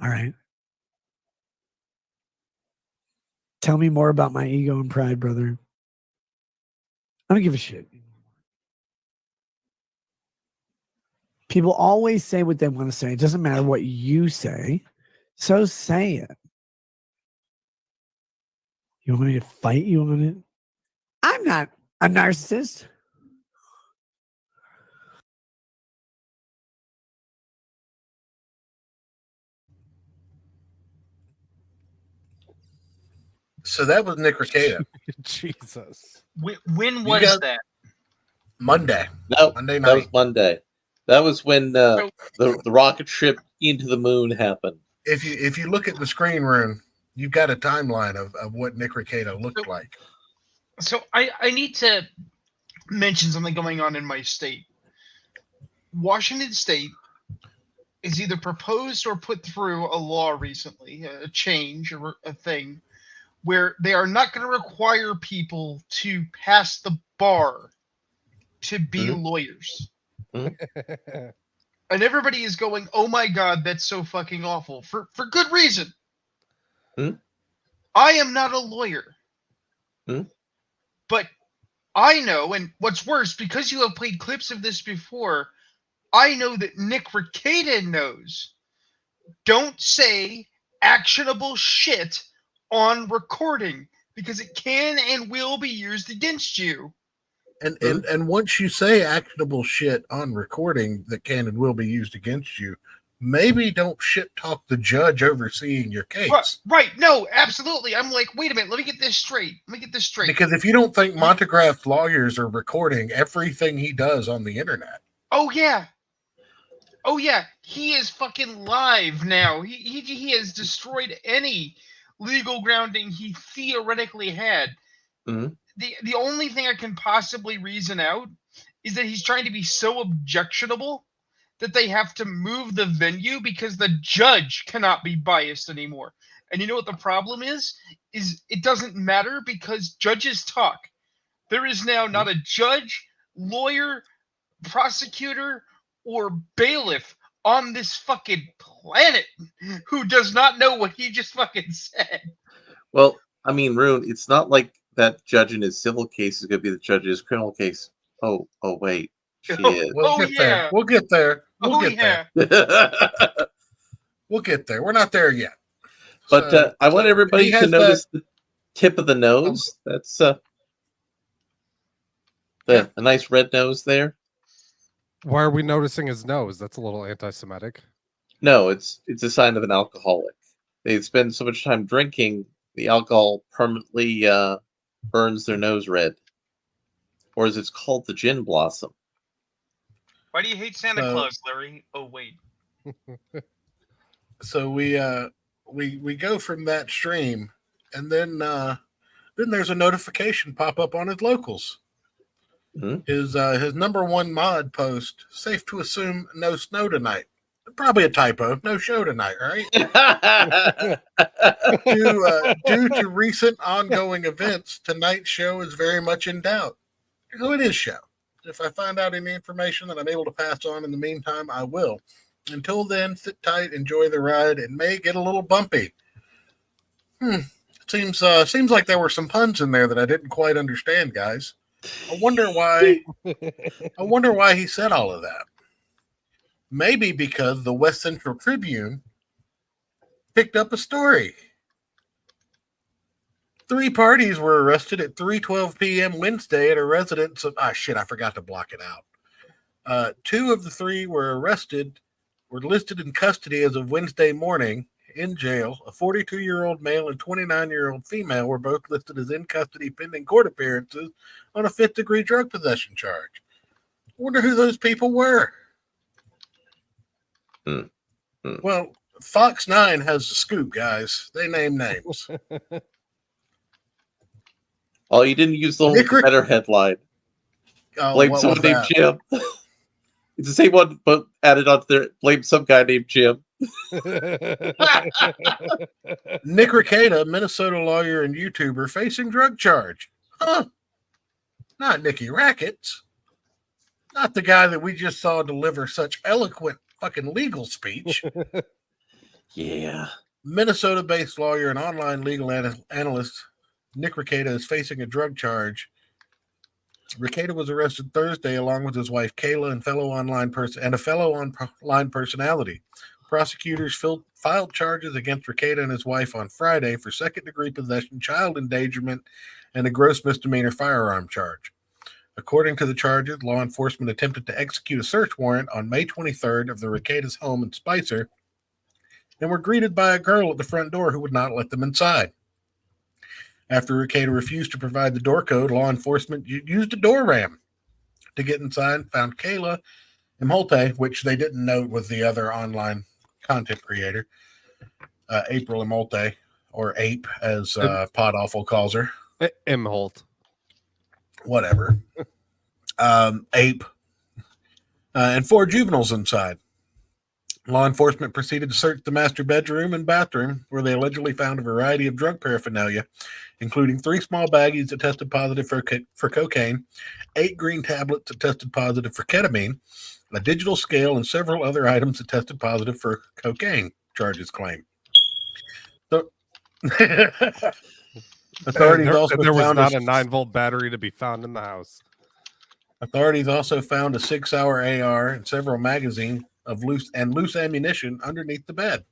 All right. Tell me more about my ego and pride, brother. I don't give a shit. People always say what they want to say. It doesn't matter what you say. So say it. You want me to fight you on it? I'm not a narcissist. So that was Nick Rekieta. Jesus. When was that? Monday. No, Monday night. that was Monday. That was when the rocket trip into the moon happened. If you look at the screen, Rune, you've got a timeline of what Nick Rekieta looked like. So I need to mention something going on in my state. Washington State is either proposed or put through a law recently, a change or a thing, where they are not going to require people to pass the bar to be lawyers. Mm-hmm. And everybody is going, oh my God, that's so fucking awful. For good reason. Mm-hmm. I am not a lawyer. Mm-hmm. But I know, and what's worse, because you have played clips of this before, I know that Nick Rekieta knows. Don't say actionable shit on recording, because it can and will be used against you. And once you say actionable shit on recording that can and will be used against you, maybe don't shit talk the judge overseeing your case. Right. No, absolutely. I'm like, wait a minute. Let me get this straight. Because if you don't think Montegraff's lawyers are recording everything he does on the internet. Oh, yeah. He is fucking live now. He has destroyed any legal grounding he theoretically had. Mm-hmm. The only thing I can possibly reason out is that he's trying to be so objectionable that they have to move the venue because the judge cannot be biased anymore. And you know what the problem is it doesn't matter because judges talk. There is now not a judge, lawyer, prosecutor, or bailiff on this fucking planet who does not know what he just fucking said. Well, I mean, Rune, it's not like that judge in his civil case is going to be the judge in his criminal case. Oh, wait. She is. We'll get there. We'll get there. We'll get there. We're not there yet. But I want everybody to notice the tip of the nose. That's a nice red nose there. Why are we noticing his nose? That's a little anti-Semitic. No, it's a sign of an alcoholic. They spend so much time drinking, the alcohol permanently burns their nose red. Or as it's called, the gin blossom. Why do you hate Santa Claus, Larry? Oh, wait. So we go from that stream, and then there's a notification pop up on his locals. Mm-hmm. His number one mod post, safe to assume no snow tonight. Probably a typo. No show tonight, right? Due to recent ongoing events, tonight's show is very much in doubt. So it is show. If I find out any information that I'm able to pass on in the meantime, I will. Until then, sit tight, enjoy the ride. It may get a little bumpy. Seems like there were some puns in there that I didn't quite understand, guys. I wonder why he said all of that. Maybe because the West Central Tribune picked up a story. 3 parties were arrested at 3:12 p.m. Wednesday at a residence of... I forgot to block it out. 2 of the 3 were listed in custody as of Wednesday morning in jail. A 42-year-old male and 29-year-old female were both listed as in custody pending court appearances on a 5th-degree drug possession charge. I wonder who those people were. Well, Fox 9 has the scoop, guys. They name names. Oh, you didn't use the whole better headline. Blame someone named Jim. It's the same one, but added onto there. Blame some guy named Jim. Nick Rekieta, Minnesota lawyer and YouTuber, facing drug charge. Huh? Not Nicky Rackets. Not the guy that we just saw deliver such eloquent fucking legal speech. Yeah. Minnesota-based lawyer and online legal analyst Nick Rekieta is facing a drug charge. Rekieta was arrested Thursday along with his wife Kayla and a fellow online personality. Prosecutors filed charges against Rekieta and his wife on Friday for second-degree possession, child endangerment, and a gross misdemeanor firearm charge. According to the charges, law enforcement attempted to execute a search warrant on May 23rd of the Rekieta's home in Spicer and were greeted by a girl at the front door who would not let them inside. After Rekieta refused to provide the door code, law enforcement used a door ram to get inside and found Kayla Imholte, which they didn't note was the other online content creator, April Imholte, or Ape, as Pod Awful calls her. Imholt. Whatever. Ape. And 4 juveniles inside. Law enforcement proceeded to search the master bedroom and bathroom, where they allegedly found a variety of drug paraphernalia, including 3 small baggies that tested positive for cocaine, 8 green tablets that tested positive for ketamine, a digital scale, and several other items that tested positive for cocaine, charges claim. So, authorities also there was found not a 9-volt battery to be found in the house. Authorities also found a 6-hour AR and several magazines of loose ammunition underneath the bed,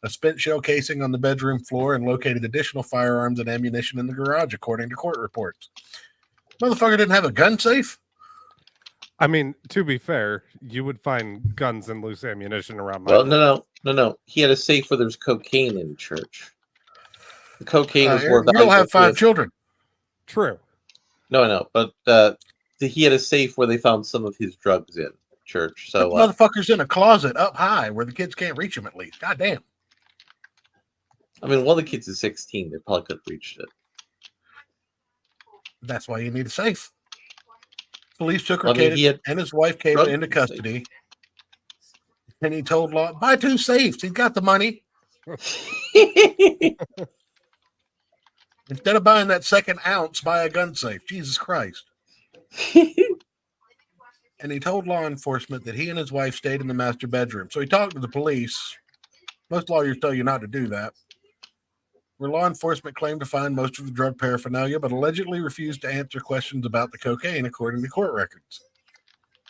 a spent shell casing on the bedroom floor, and located additional firearms and ammunition in the garage, according to court reports. Motherfucker didn't have a gun safe? I mean, to be fair, you would find guns and loose ammunition around. Well, no. He had a safe where there's cocaine in church. The cocaine was more valuable. You don't have 5 children. True. No, but he had a safe where they found some of his drugs in church. So motherfucker's in a closet up high where the kids can't reach him at least. God damn. I mean, one of the kids is 16. They probably could have reached it. That's why you need a safe. Police took Rekieta and his wife Kayla into custody. And he told law, buy 2 safes. He's got the money. Instead of buying that second ounce, buy a gun safe. Jesus Christ. And he told law enforcement that he and his wife stayed in the master bedroom. So he talked to the police. Most lawyers tell you not to do that. Where law enforcement claimed to find most of the drug paraphernalia, but allegedly refused to answer questions about the cocaine, according to court records.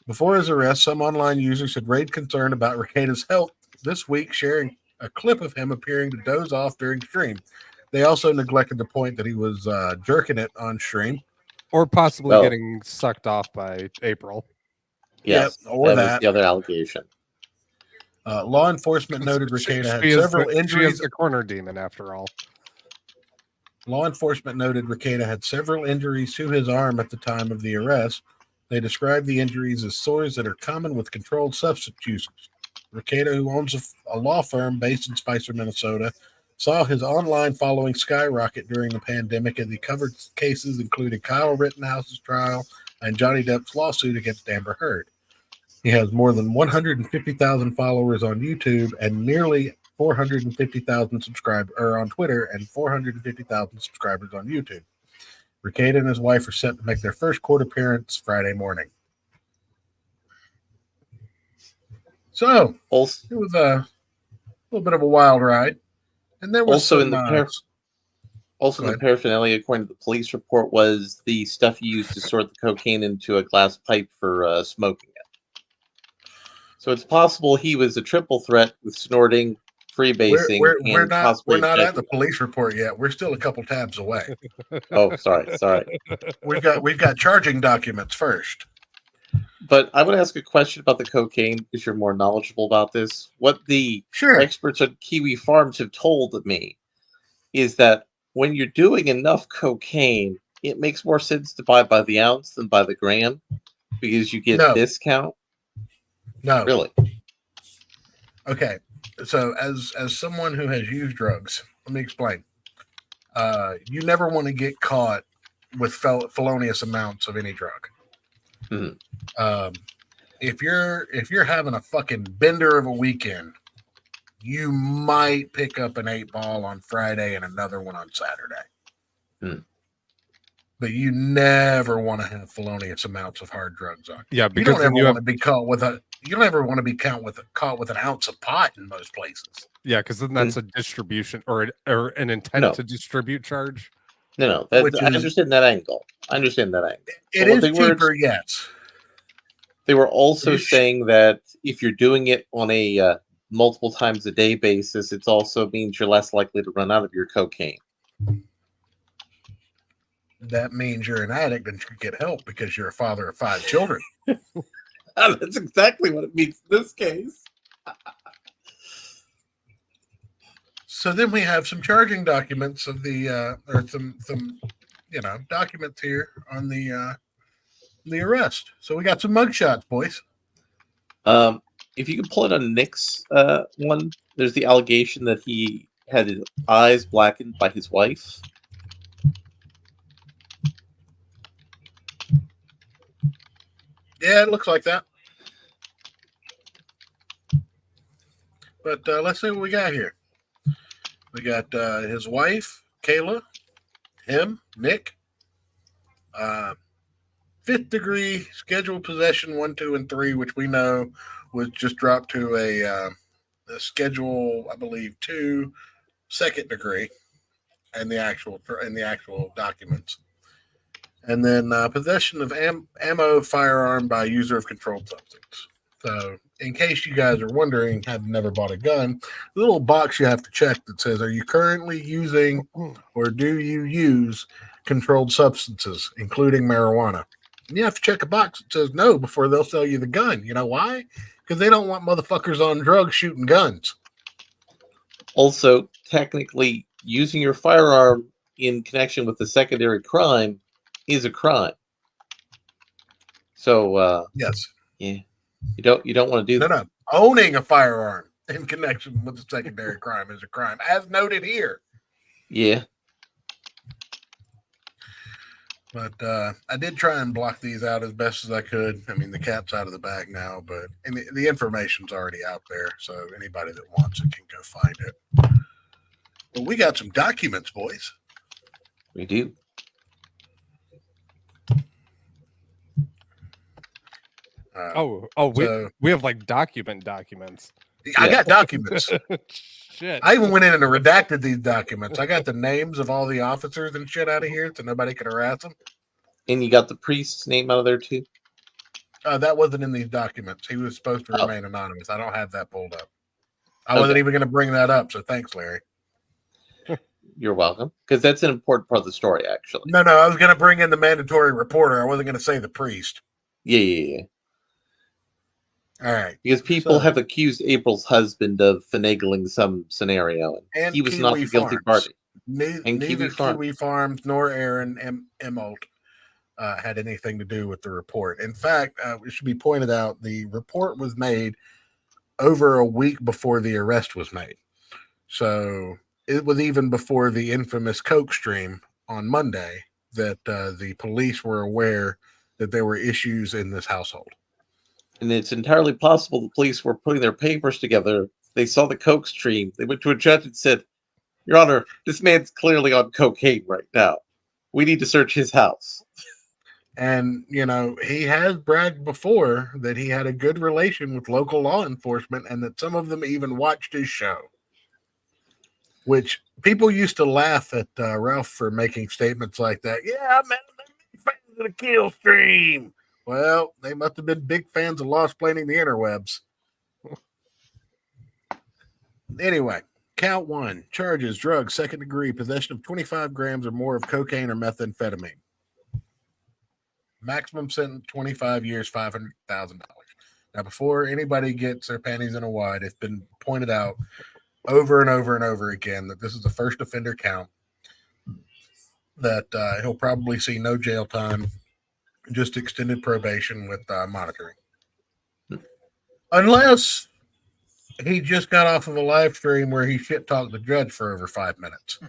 Before his arrest, some online users had raised concern about Rekieta's health this week, sharing a clip of him appearing to doze off during stream. They also neglected the point that he was jerking it on stream. Or possibly getting sucked off by April. Yes, or that was the other allegation. Law enforcement noted Rekieta had several injuries. She is the corner demon, after all. Law enforcement noted Rekieta had several injuries to his arm at the time of the arrest. They described the injuries as sores that are common with controlled substance users. Rekieta, who owns a law firm based in Spicer, Minnesota, saw his online following skyrocket during the pandemic as he covered cases including Kyle Rittenhouse's trial and Johnny Depp's lawsuit against Amber Heard. He has more than 150,000 followers on YouTube and nearly 450,000 subscribers on Twitter and 450,000 subscribers on YouTube. Rekieta and his wife are set to make their first court appearance Friday morning. So it was a little bit of a wild ride, and there was also in the paraphernalia, according to the police report, was the stuff used to sort the cocaine into a glass pipe for smoking it. So it's possible he was a triple threat with snorting, freebasing, we're not at the police report yet. We're still a couple tabs away. Oh, sorry. We've got charging documents first. But I want to ask a question about the cocaine because you're more knowledgeable about this. What the experts at Kiwi Farms have told me is that when you're doing enough cocaine, it makes more sense to buy by the ounce than by the gram because you get a discount. No. Really? Okay. So as someone who has used drugs, let me explain. You never want to get caught with felonious amounts of any drug. Mm-hmm. If you're having a fucking bender of a weekend You might pick up an 8-ball on Friday and another one on Saturday. But you never want to have felonious amounts of hard drugs on. Yeah, because you don't ever want to be caught with caught with an ounce of pot in most places. Yeah, because then that's a distribution or an intent to distribute charge. No, I understand that angle. It is cheaper, yes. They were also saying that if you're doing it on a multiple times a day basis, it also means you're less likely to run out of your cocaine. That means you're an addict and you get help because you're a father of 5 children. That's exactly what it means in this case. So then we have some charging documents of the or some documents here on the arrest. So we got some mugshots, boys. If you could pull it on Nick's one, there's the allegation that he had his eyes blackened by his wife. Yeah, it looks like that. But let's see what we got here. We got his wife, Kayla, him, Nick. 5th degree scheduled possession 1, 2, and 3, which we know was just dropped to a schedule, I believe, 2, 2nd degree, in the actual documents. And then possession of ammo, firearm by user of controlled substance. So, in case you guys are wondering, have never bought a gun, the little box you have to check that says, are you currently using or do you use controlled substances, including marijuana? And you have to check a box that says no before they'll sell you the gun. You know why? Because they don't want motherfuckers on drugs shooting guns. Also, technically, using your firearm in connection with a secondary crime is a crime. So yes, yeah, you don't want to do that. No, owning a firearm in connection with a secondary crime is a crime, as noted here. Yeah, but I did try and block these out as best as I could. I mean, the cat's out of the bag now, but the information's already out there, so anybody that wants it can go find it. But we got some documents, boys. We do. We have like documents. I got documents. Shit. I even went in and redacted these documents. I got the names of all the officers and shit out of here so nobody could harass them. And you got the priest's name out of there too? That wasn't in these documents. He was supposed to remain anonymous. I don't have that pulled up. I wasn't even going to bring that up, so thanks, Larry. You're welcome. Because that's an important part of the story, actually. No, I was going to bring in the mandatory reporter. I wasn't going to say the priest. Yeah. All right. Because people have accused April's husband of finagling some scenario, and he was Kiwi not the guilty party. Neither Kiwi Farms nor Aaron Emolt had anything to do with the report. In fact, it should be pointed out, the report was made over a week before the arrest was made. So it was even before the infamous Coke stream on Monday that the police were aware that there were issues in this household. And it's entirely possible the police were putting their papers together. They saw the Coke stream. They went to a judge and said, Your Honor, this man's clearly on cocaine right now. We need to search his house. And, he has bragged before that he had a good relation with local law enforcement and that some of them even watched his show. Which people used to laugh at Ralph for making statements like that. Yeah, man, I'm fans of the kill stream. Well, they must have been big fans of Lost Planing the Interwebs. Anyway, count 1. Charges, drugs, 2nd degree, possession of 25 grams or more of cocaine or methamphetamine. Maximum sentence, 25 years, $500,000. Now, before anybody gets their panties in a wad, it's been pointed out over and over and over again that this is the first offender count, that he'll probably see no jail time, just extended probation with monitoring. Unless he just got off of a live stream where he shit-talked the judge for over 5 minutes.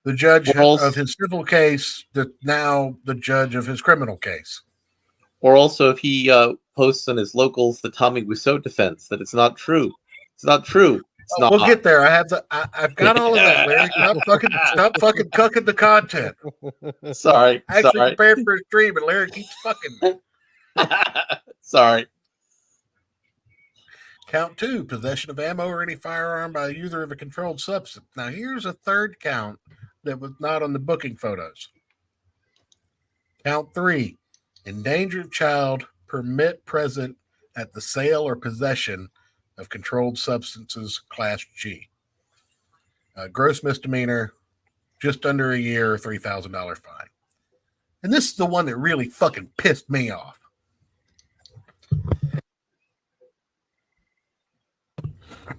The judge of his civil case, now the judge of his criminal case. Or also if he posts on his locals the Tommy Wiseau defense, that it's not true. It's not true. not. We'll get there. I've got all of that, Larry. Stop fucking cucking the content. Sorry. I actually prepared for a stream, and Larry keeps fucking. Sorry. Count 2, possession of ammo or any firearm by a user of a controlled substance. Now, here's a third count that was not on the booking photos. Count 3, endangered child, permit present at the sale or possession of controlled substances, Class G. Gross misdemeanor, just under a year, $3,000 fine. And this is the one that really fucking pissed me off.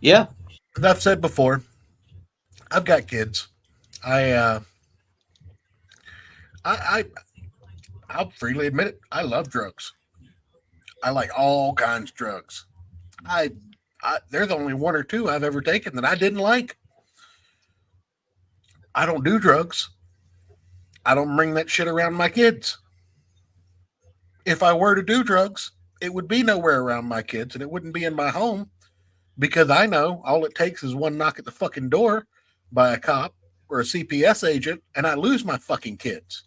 Yeah. As I've said before, I've got kids. I'll freely admit it. I love drugs. I like all kinds of drugs. There's only one or two I've ever taken that I didn't like. I don't do drugs. I don't bring that shit around my kids. If I were to do drugs, it would be nowhere around my kids, and it wouldn't be in my home, because I know all it takes is one knock at the fucking door by a cop or a CPS agent, and I lose my fucking kids.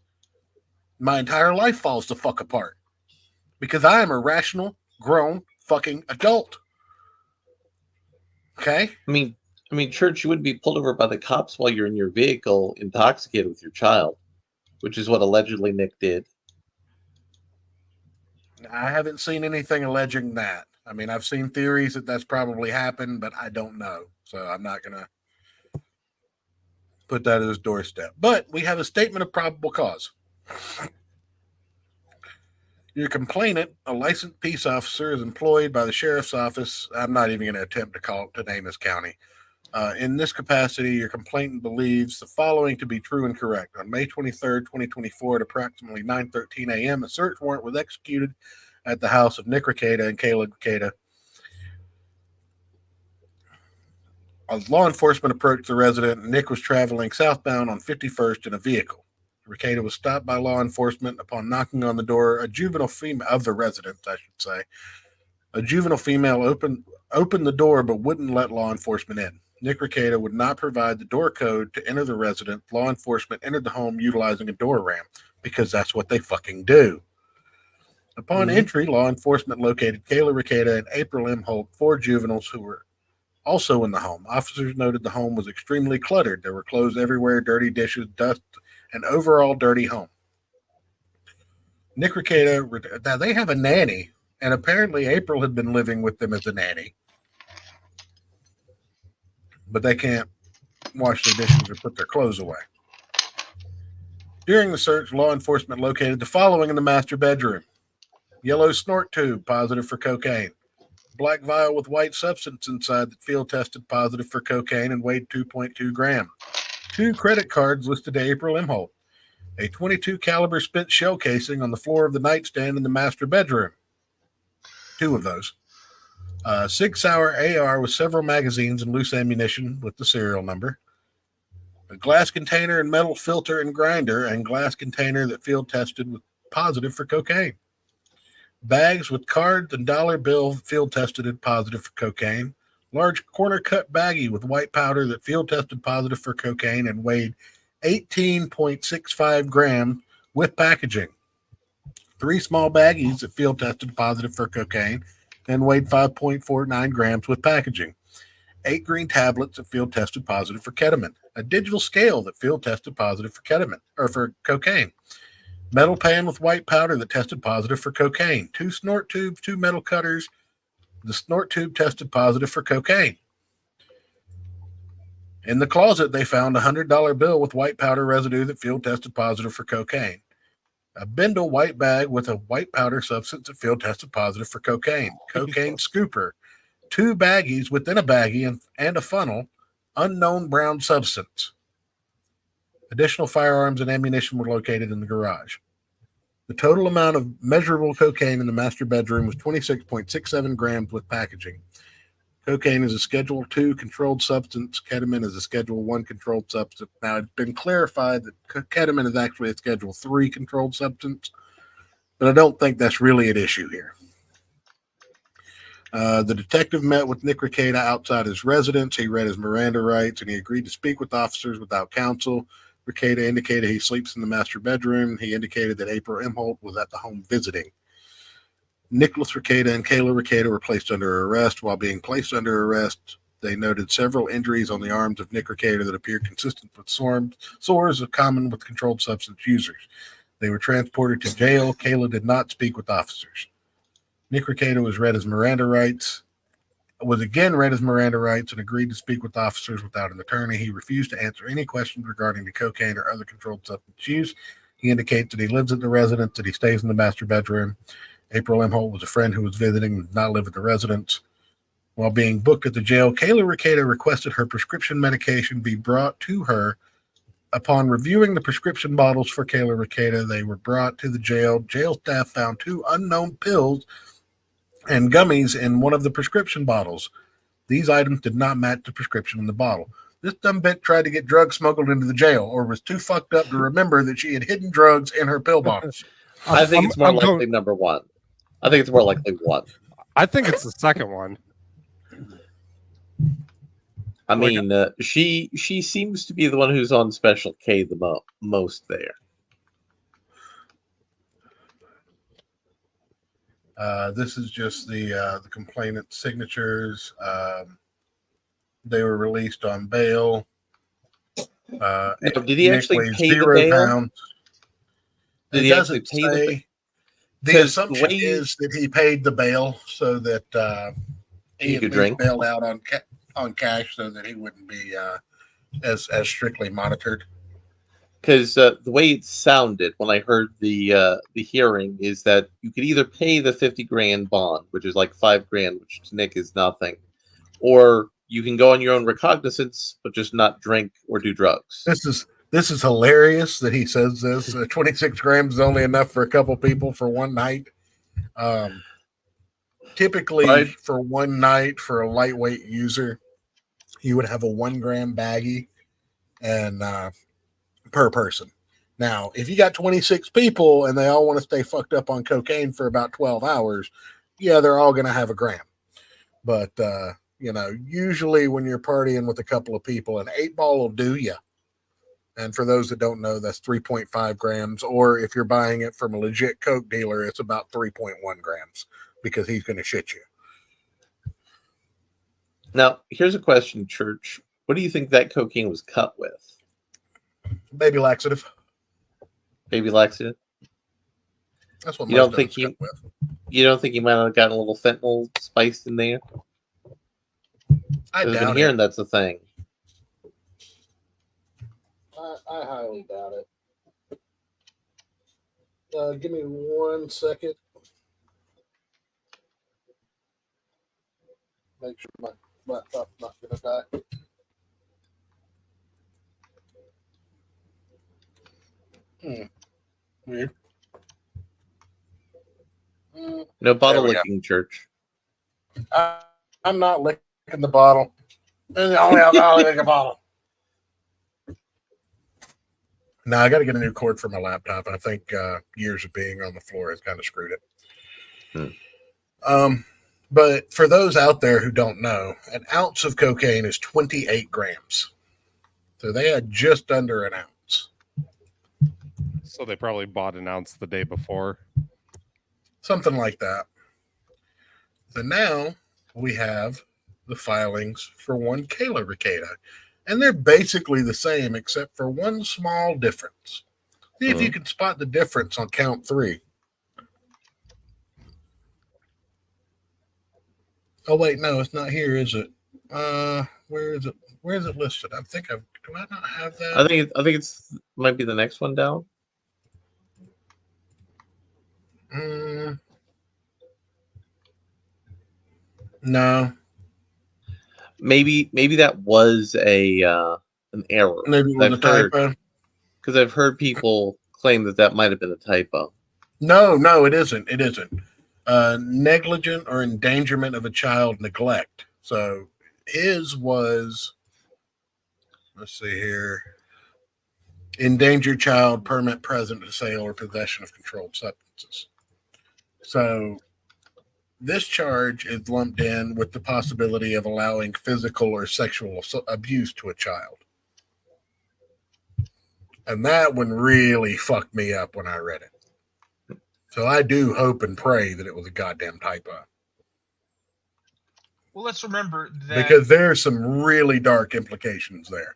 My entire life falls the fuck apart because I am a rational, grown fucking adult. Okay? I mean, Church, you wouldn't be pulled over by the cops while you're in your vehicle intoxicated with your child, which is what allegedly Nick did. I haven't seen anything alleging that. I mean, I've seen theories that that's probably happened, but I don't know. So I'm not going to put that at his doorstep. But we have a statement of probable cause. Your complainant, a licensed peace officer, is employed by the sheriff's office. I'm not even going to attempt to name his county. In this capacity, your complainant believes the following to be true and correct. On May 23rd, 2024, at approximately 9:13 a.m., a search warrant was executed at the house of Nick Rekieta and Kayla Rekieta. As law enforcement approached the resident, Nick was traveling southbound on 51st in a vehicle. Rekieta was stopped by law enforcement upon knocking on the door. A juvenile female of the residence, I should say. A juvenile female opened the door but wouldn't let law enforcement in. Nick Rekieta would not provide the door code to enter the residence. Law enforcement entered the home utilizing a door ramp because that's what they fucking do. Upon entry, law enforcement located Kayla Rekieta and April M. Holt, 4 juveniles who were also in the home. Officers noted the home was extremely cluttered. There were clothes everywhere, dirty dishes, dust, and overall dirty home. Nick Rekieta, now they have a nanny, and apparently April had been living with them as a nanny. But they can't wash their dishes or put their clothes away. During the search, law enforcement located the following in the master bedroom. Yellow snort tube, positive for cocaine. Black vial with white substance inside that field tested positive for cocaine and weighed 2.2 grams. 2 credit cards listed to April M. Holt. A .22 caliber spent shell casing on the floor of the nightstand in the master bedroom. 2 of those. 6-hour AR with several magazines and loose ammunition with the serial number. A glass container and metal filter and grinder, and glass container that field tested with positive for cocaine. Bags with cards and dollar bill field tested and positive for cocaine. Large corner cut baggie with white powder that field tested positive for cocaine and weighed 18.65 grams with packaging. 3 small baggies that field tested positive for cocaine and weighed 5.49 grams with packaging. 8 green tablets that field tested positive for ketamine. A digital scale that field tested positive for ketamine or for cocaine. Metal pan with white powder that tested positive for cocaine. 2 snort tubes, 2 metal cutters. The snort tube tested positive for cocaine. In the closet, they found a $100 bill with white powder residue that field tested positive for cocaine. A bindle white bag with a white powder substance that field tested positive for cocaine. Cocaine scooper. 2 baggies within a baggie and a funnel. Unknown brown substance. Additional firearms and ammunition were located in the garage. The total amount of measurable cocaine in the master bedroom was 26.67 grams with packaging. Cocaine is a Schedule II controlled substance. Ketamine is a Schedule I controlled substance. Now, it's been clarified that ketamine is actually a Schedule III controlled substance, but I don't think that's really an issue here. The detective met with Nick Rekieta outside his residence. He read his Miranda rights and he agreed to speak with officers without counsel. Rekieta indicated he sleeps in the master bedroom. He indicated that April Imholt was at the home visiting. Nicholas Rekieta and Kayla Rekieta were placed under arrest. While being placed under arrest, they noted several injuries on the arms of Nick Rekieta that appeared consistent with sores common with controlled substance users. They were transported to jail. Kayla did not speak with officers. Nick Rekieta was again read his Miranda rights and agreed to speak with officers without an attorney. He refused to answer any questions regarding the cocaine or other controlled substance use. He indicates that he lives at the residence, that he stays in the master bedroom. April Imholt was a friend who was visiting and did not live at the residence. While being booked at the jail, Kayla Rekieta requested her prescription medication be brought to her. Upon reviewing the prescription bottles for Kayla Rekieta, they were brought to the jail. Jail staff found 2 unknown pills and gummies in one of the prescription bottles. These items did not match the prescription in the bottle. This dumbbit tried to get drugs smuggled into the jail or was too fucked up to remember that she had hidden drugs in her pill bottles. I think it's more likely number one. I think it's more likely one. I think it's the second one. I mean, she seems to be the one who's on Special K the most there. This is just the complainant's signatures. They were released on bail. Did he actually pay the bail? Did he actually pay the bail? The assumption is that he paid the bail so that he could drink bailed out on cash, so that he wouldn't be as strictly monitored. Because the way it sounded when I heard the hearing is that you could either pay the $50,000 bond, which is like $5,000, which to Nick is nothing, or you can go on your own recognizance, but just not drink or do drugs. This is hilarious that he says this. 26 grams is only enough for a couple people for one night. Typically, for one night, for a lightweight user, you would have a 1 gram baggie and per person. Now, if you got 26 people and they all want to stay fucked up on cocaine for about 12 hours, yeah, they're all going to have a gram. But, usually when you're partying with a couple of people, an 8-ball will do you. And for those that don't know, that's 3.5 grams. Or if you're buying it from a legit coke dealer, it's about 3.1 grams because he's going to shit you. Now, here's a question, Church. What do you think that cocaine was cut with? Baby laxative. Baby laxative? That's what you don't think he. You don't think he might have gotten a little fentanyl spiced in there? I've been hearing that's a thing. I highly doubt it. Give me 1 second. Make sure my laptop's not going to die. Weird. No bottle licking, Church. I'm not licking the bottle. There's the only alcoholic in the bottle. No, I got to get a new cord for my laptop. I think years of being on the floor has kind of screwed it. But for those out there who don't know, an ounce of cocaine is 28 grams. So they had just under an ounce. So they probably bought an ounce the day before. Something like that. So now we have the filings for one Kayla Rekieta. And they're basically the same except for one small difference. See if you can spot the difference on count 3. Oh, wait, no, it's not here, is it? Where is it? Where is it listed? I think do I not have that? I think it's might be the next one down. No. Maybe that was an error. Maybe it was a typo. Because I've heard people claim that might have been a typo. No, it isn't. It isn't. Negligent or endangerment of a child neglect. So his was, let's see here, endangered child, permanent present to sale or possession of controlled substances. So This charge is lumped in with the possibility of allowing physical or sexual abuse to a child. And that one really fucked me up when I read it. So I do hope and pray that it was a goddamn typo. Well, let's remember that because there's some really dark implications there.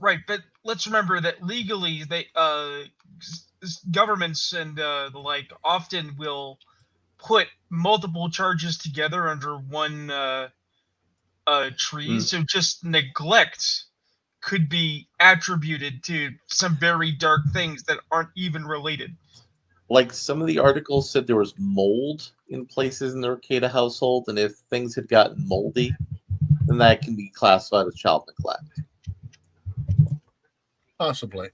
Right, but let's remember that legally, they governments and the like often will put multiple charges together under one tree. So just neglect could be attributed to some very dark things that aren't even related. Like some of the articles said there was mold in places in the Rekieta household, and if things had gotten moldy, then that can be classified as child neglect. Possibly.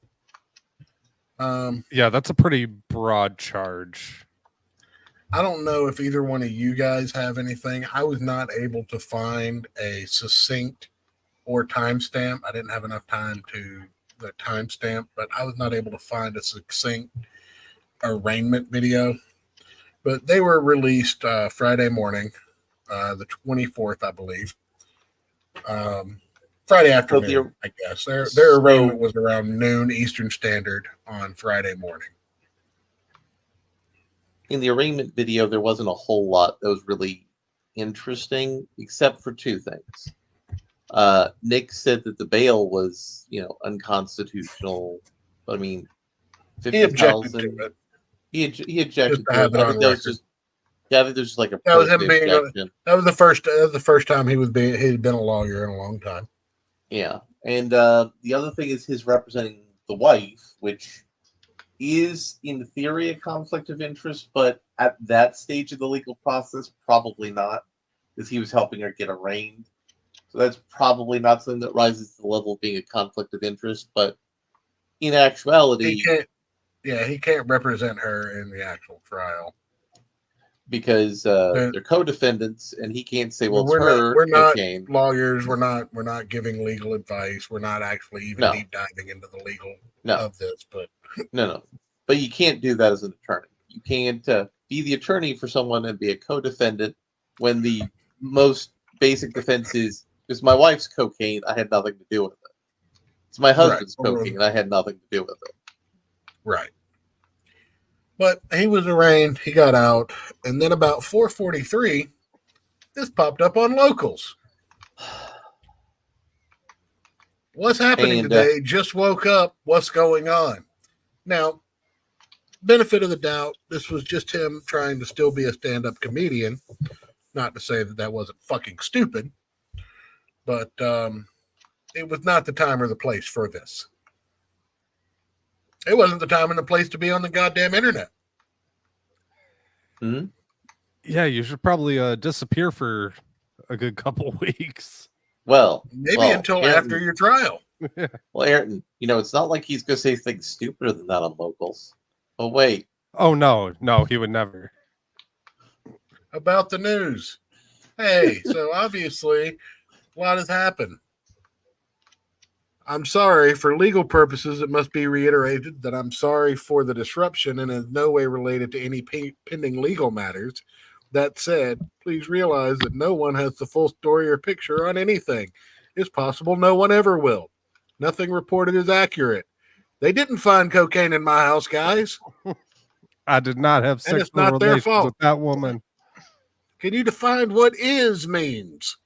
Yeah, that's a pretty broad charge. I don't know if either one of you guys have anything. I was not able to find a succinct or timestamp. I didn't have enough time to the timestamp, but I was not able to find a succinct arraignment video. But they were released Friday morning, the 24th, I believe. Friday afternoon, I guess. Their arraignment was around noon Eastern Standard on Friday morning. In the arraignment video, there wasn't a whole lot that was really interesting, except for two things. Nick said that the bail was, unconstitutional. I mean, 50,000. He objected to it. I think that was just. Yeah, I think there's just like a. That was him being. That was the first time he had been a lawyer in a long time. Yeah, and the other thing is his representing the wife, which is in theory a conflict of interest, but at that stage of the legal process, probably not, because he was helping her get arraigned. So that's probably not something that rises to the level of being a conflict of interest. But in actuality, he can't represent her in the actual trial because they're co-defendants, and he can't say, "Well, we're not lawyers. We're not giving legal advice. We're not actually even deep diving into the legal of this." But no. But you can't do that as an attorney. You can't be the attorney for someone and be a co-defendant when the most basic defense is, "It's my wife's cocaine. I had nothing to do with it. It's my husband's cocaine, and I had nothing to do with it." Right. But he was arraigned. He got out, and then about 4:43, this popped up on Locals. What's happening today? Just woke up. What's going on? Now, benefit of the doubt, this was just him trying to still be a stand-up comedian. Not to say that wasn't fucking stupid, but it was not the time or the place for this. It wasn't the time and the place to be on the goddamn internet. Mm-hmm. Yeah, you should probably disappear for a good couple weeks. Well, maybe until Ayrton, after your trial. Well, Ayrton, it's not like he's going to say things stupider than that on Locals. Oh, wait. Oh, no, he would never. About the news. Hey, so obviously a lot has happened. I'm sorry. For legal purposes, it must be reiterated that I'm sorry for the disruption and in no way related to any pending legal matters. That said, please realize that no one has the full story or picture on anything. It's possible no one ever will. Nothing reported is accurate. They didn't find cocaine in my house, guys. I did not have sexual relations with that woman. Can you define what "is" means?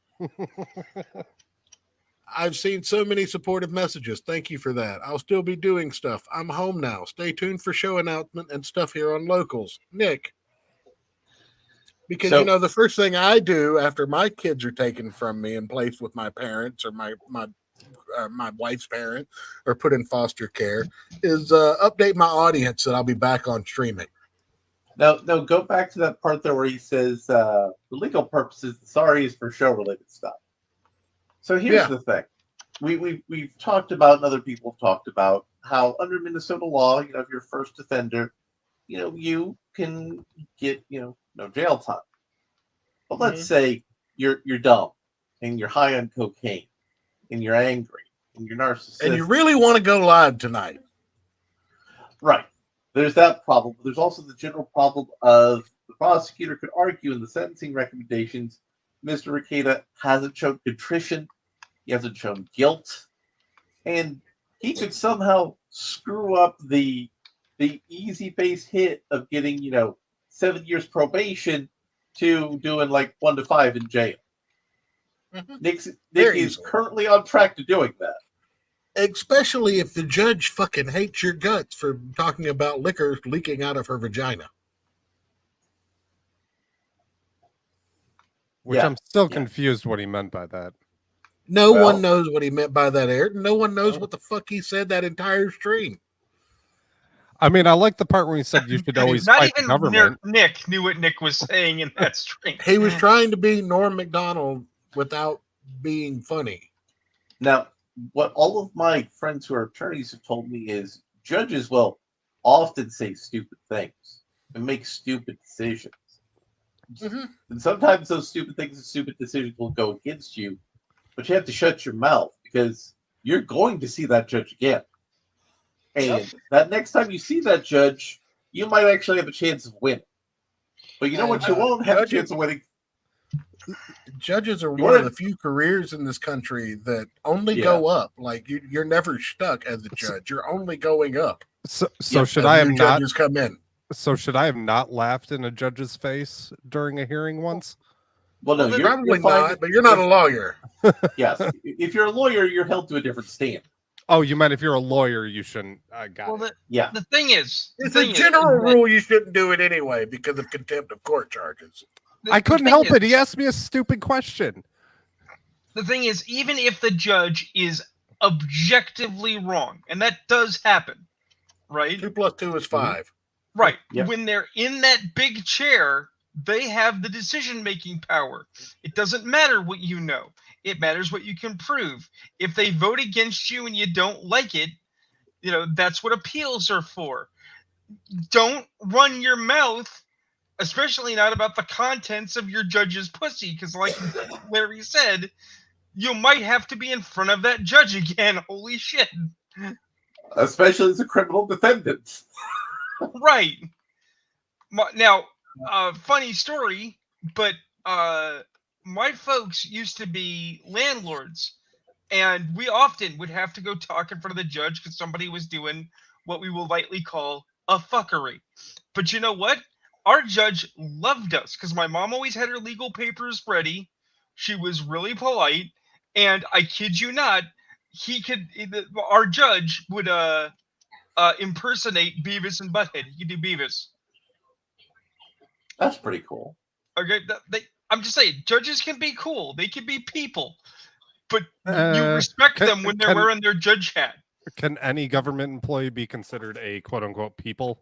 I've seen so many supportive messages. Thank you for that. I'll still be doing stuff. I'm home now. Stay tuned for show announcement and stuff here on Locals. Nick. Because, the first thing I do after my kids are taken from me and placed with my parents or my wife's parent or put in foster care is update my audience that I'll be back on streaming. No, go back to that part there where he says, for legal purposes, the sorry is for show-related stuff. So here's the thing. We've talked about, and other people have talked about, how under Minnesota law, if you're a first offender, you can get, no jail time. But let's say you're dumb, and you're high on cocaine, and you're angry, and you're narcissistic. And you really want to go live tonight. Right. There's that problem. There's also the general problem of the prosecutor could argue in the sentencing recommendations, Mr. Rekieta hasn't shown contrition, he hasn't shown guilt, and he could somehow screw up the easy base hit of getting, 7 years probation to doing like 1 to 5 in jail. Nick is currently on track to doing that. Especially if the judge fucking hates your guts for talking about liquor leaking out of her vagina. Which I'm still confused what he meant by that. No one knows what he meant by that, Ayrton. No one knows what the fuck he said that entire stream. I mean, I like the part where he said you should always fight the government. Nick knew what Nick was saying in that stream. He was trying to be Norm Macdonald without being funny. Now, what all of my friends who are attorneys have told me is judges will often say stupid things and make stupid decisions. And sometimes those stupid things and stupid decisions will go against you, but you have to shut your mouth because you're going to see that judge again. And that next time you see that judge, you might actually have a chance of winning. But you know what? You won't have a chance of winning. Judges are one of the few careers in this country that only go up. Like you're never stuck as a judge. You're only going up. So should I have not come in? So should I have not laughed in a judge's face during a hearing once? Well, no, you're probably not. But you're not a lawyer. Yes, if you're a lawyer, you're held to a different standard. Oh, you meant if you're a lawyer, you shouldn't. I got it. The thing is, it's a general rule you shouldn't do it anyway because of contempt of court charges. I couldn't help it. He asked me a stupid question. The thing is, even if the judge is objectively wrong, and that does happen, right? 2 + 2 is 5. Right. Yep. When they're in that big chair, they have the decision-making power. It doesn't matter what you know. It matters what you can prove. If they vote against you and you don't like it, that's what appeals are for. Don't run your mouth, especially not about the contents of your judge's pussy, because like Larry said, you might have to be in front of that judge again. Holy shit. Especially as a criminal defendant. Right. Now, funny story, but my folks used to be landlords, and we often would have to go talk in front of the judge because somebody was doing what we will lightly call a fuckery. But you know what? Our judge loved us because my mom always had her legal papers ready. She was really polite, and I kid you not, our judge would impersonate Beavis and Butthead. He could do Beavis. That's pretty cool. Okay, I'm just saying, judges can be cool. They can be people, but you respect them when they're wearing their judge hat. Can any government employee be considered a quote-unquote people?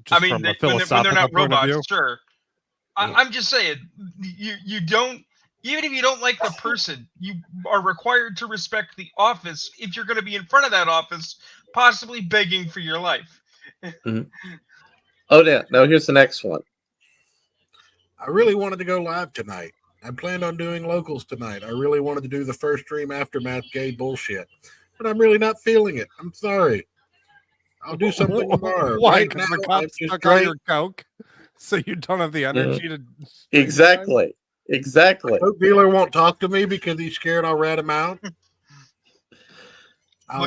Just when they're not robots, sure. I'm just saying, you don't, even if you don't like the person, you are required to respect the office if you're going to be in front of that office, possibly begging for your life. Oh, yeah. Now here's the next one. I really wanted to go live tonight. I planned on doing locals tonight. I really wanted to do the first stream aftermath gay bullshit, but I'm really not feeling it. I'm sorry. I'll do something tomorrow. Why? Because the cops stuck on your coke, so you don't have the energy to. Exactly. Exactly. The coke dealer won't talk to me because he's scared I'll rat him out. Look,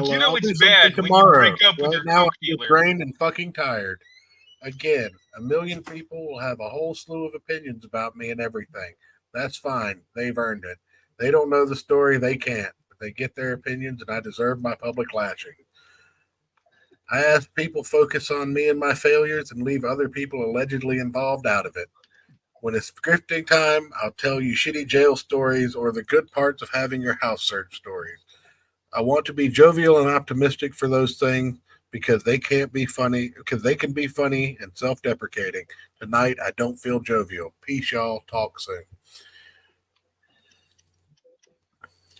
you know it's bad tomorrow. When you break up with your coke dealer. I'm drained and fucking tired. Again, 1 million people will have a whole slew of opinions about me and everything. That's fine. They've earned it. They don't know the story. They can't. But they get their opinions, and I deserve my public lashing. I ask people focus on me and my failures and leave other people allegedly involved out of it. When it's scripting time, I'll tell you shitty jail stories or the good parts of having your house searched stories. I want to be jovial and optimistic for those things because they can be funny and self-deprecating. Tonight, I don't feel jovial. Peace, y'all. Talk soon.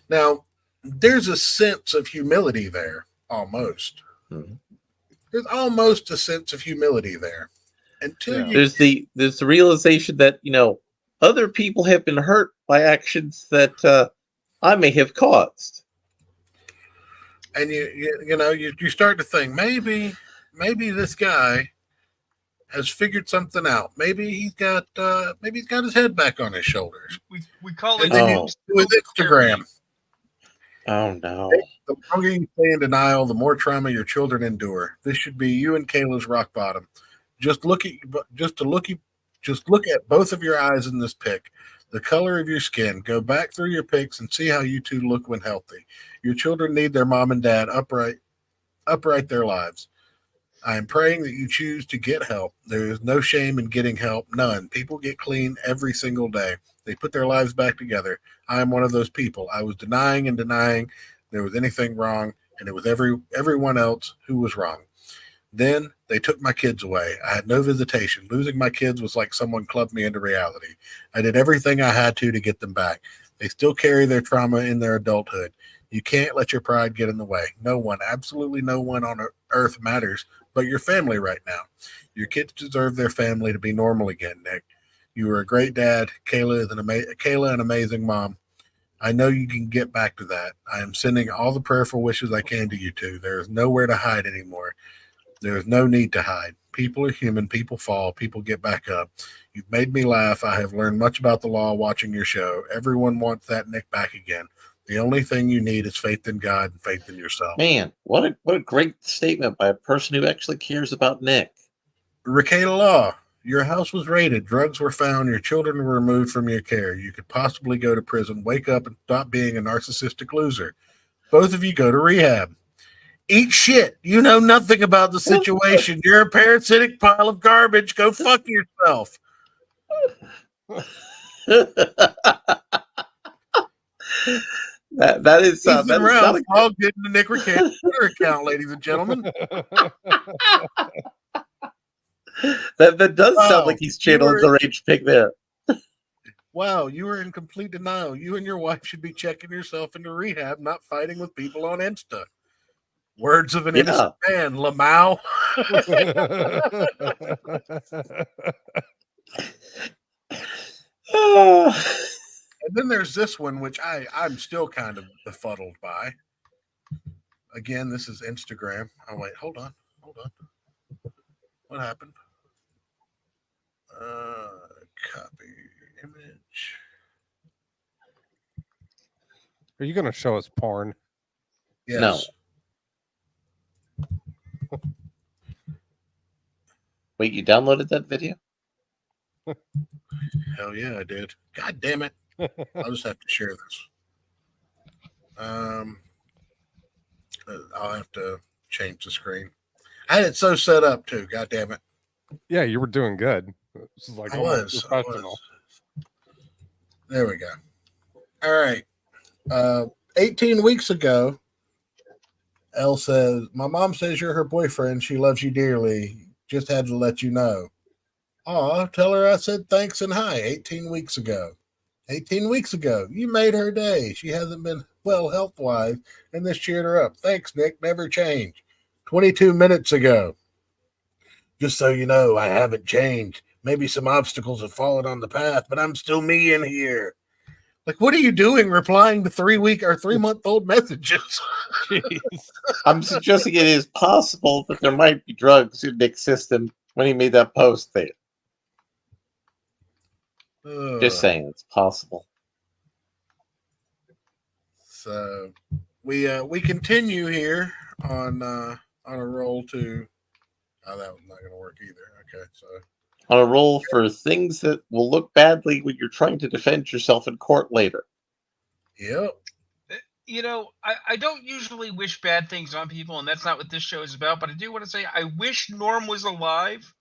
Now, there's a sense of humility there, almost. Mm-hmm. There's almost a sense of humility there. There's the realization that, other people have been hurt by actions that I may have caused. And you start to think maybe this guy has figured something out. Maybe he's got his head back on his shoulders. We call it with Instagram. Oh no! The longer you stay in denial, the more trauma your children endure. This should be you and Kayla's rock bottom. Just look at both of your eyes in this pic. The color of your skin. Go back through your pics and see how you two look when healthy. Your children need their mom and dad upright their lives. I am praying that you choose to get help. There is no shame in getting help. None. People get clean every single day. They put their lives back together. I am one of those people. I was denying there was anything wrong, and it was everyone else who was wrong. Then they took my kids away. I had no visitation. Losing my kids was like someone clubbed me into reality. I did everything I had to get them back. They still carry their trauma in their adulthood. You can't let your pride get in the way. No one, absolutely no one on earth matters but your family right now. Your kids deserve their family to be normal again, Nick. You were a great dad. Kayla, an amazing mom. I know you can get back to that. I am sending all the prayerful wishes I can to you two. There is nowhere to hide anymore. There is no need to hide. People are human. People fall. People get back up. You've made me laugh. I have learned much about the law watching your show. Everyone wants that Nick back again. The only thing you need is faith in God and faith in yourself. Man, what a great statement by a person who actually cares about Nick. Rekieta Law. Your house was raided. Drugs were found. Your children were removed from your care. You could possibly go to prison. Wake up and stop being a narcissistic loser. Both of you go to rehab. Eat shit. You know nothing about the situation. You're a parasitic pile of garbage. Go fuck yourself. that is around. I'll get the Nick Rekieta Twitter account, ladies and gentlemen. That does sound like he's channeling the rage pig there. Wow, you were in complete denial. You and your wife should be checking yourself into rehab, not fighting with people on Insta. Words of an innocent man, Lamau. And then there's this one, which I'm still kind of befuddled by. Again, this is Instagram. Oh, wait, hold on. What happened? Copy image. Are you going to show us porn? Yes. No. Wait, you downloaded that video? Hell yeah, I did. God damn it. I'll just have to share this. I'll have to change the screen. I had it so set up too. God damn it. Yeah, you were doing good. This is like I was. There we go. All right. 18 weeks ago, Elle says, my mom says you're her boyfriend. She loves you dearly. Just had to let you know. Aw, tell her I said thanks and hi 18 weeks ago. 18 weeks ago. You made her day. She hasn't been well health-wise, and this cheered her up. Thanks, Nick. Never change. 22 minutes ago. Just so you know, I haven't changed. Maybe some obstacles have fallen on the path, but I'm still me in here. Like, what are you doing replying to 3-month-old messages? I'm suggesting it is possible that there might be drugs in Nick's system when he made that post there. Just saying, it's possible. So we continue here on a roll to. Oh, that was not going to work either. Okay, so on a roll for things that will look badly when you're trying to defend yourself in court later. Yep. You know, I don't usually wish bad things on people, and that's not what this show is about. But I do want to say I wish Norm was alive,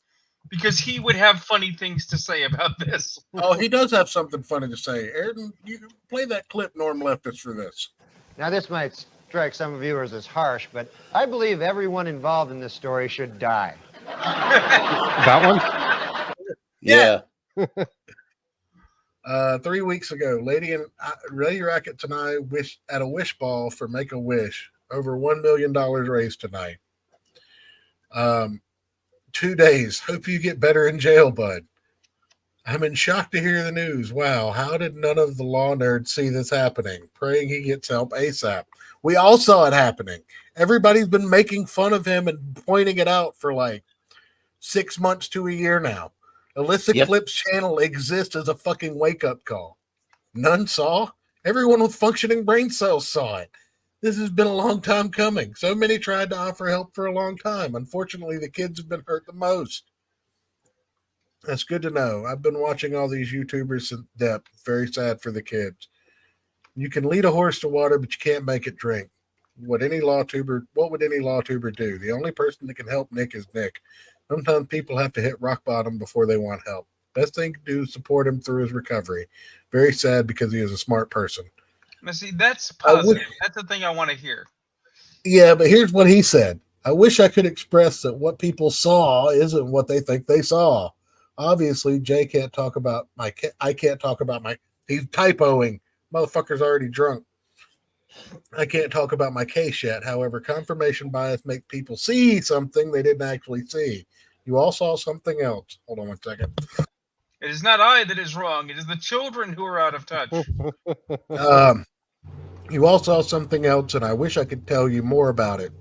because he would have funny things to say about this. Oh, he does have something funny to say. Ayrton, you can play that clip Norm left us for this. Now, this might strike some viewers as harsh, but I believe everyone involved in this story should die. That one? Yeah. 3 weeks ago, Lady Rackets and I wished at a wish ball for Make-A-Wish. Over $1 million raised tonight. 2 days. Hope you get better in jail, bud. I'm in shock to hear the news. Wow, how did none of the law nerds see this happening? Praying he gets help ASAP. We all saw it happening. Everybody's been making fun of him and pointing it out for like 6 months to a year now. Illicit Clips channel exists as a fucking wake-up call. None saw. Everyone with functioning brain cells saw it. This has been a long time coming. So many tried to offer help for a long time. Unfortunately, the kids have been hurt the most. That's good to know. I've been watching all these YouTubers in depth. Very sad for the kids. You can lead a horse to water, but you can't make it drink. What would any law tuber do? The only person that can help Nick is Nick. Sometimes people have to hit rock bottom before they want help. Best thing to do is support him through his recovery. Very sad because he is a smart person. Now, see, that's positive. That's the thing I want to hear. Yeah, but here's what he said. I wish I could express that what people saw isn't what they think they saw. Obviously, Jay can't talk about I can't talk about my. He's typoing. Motherfucker's already drunk. I can't talk about my case yet. However, confirmation bias makes people see something they didn't actually see. You all saw something else. Hold on one second. It is not I that is wrong. It is the children who are out of touch. You all saw something else, and I wish I could tell you more about it.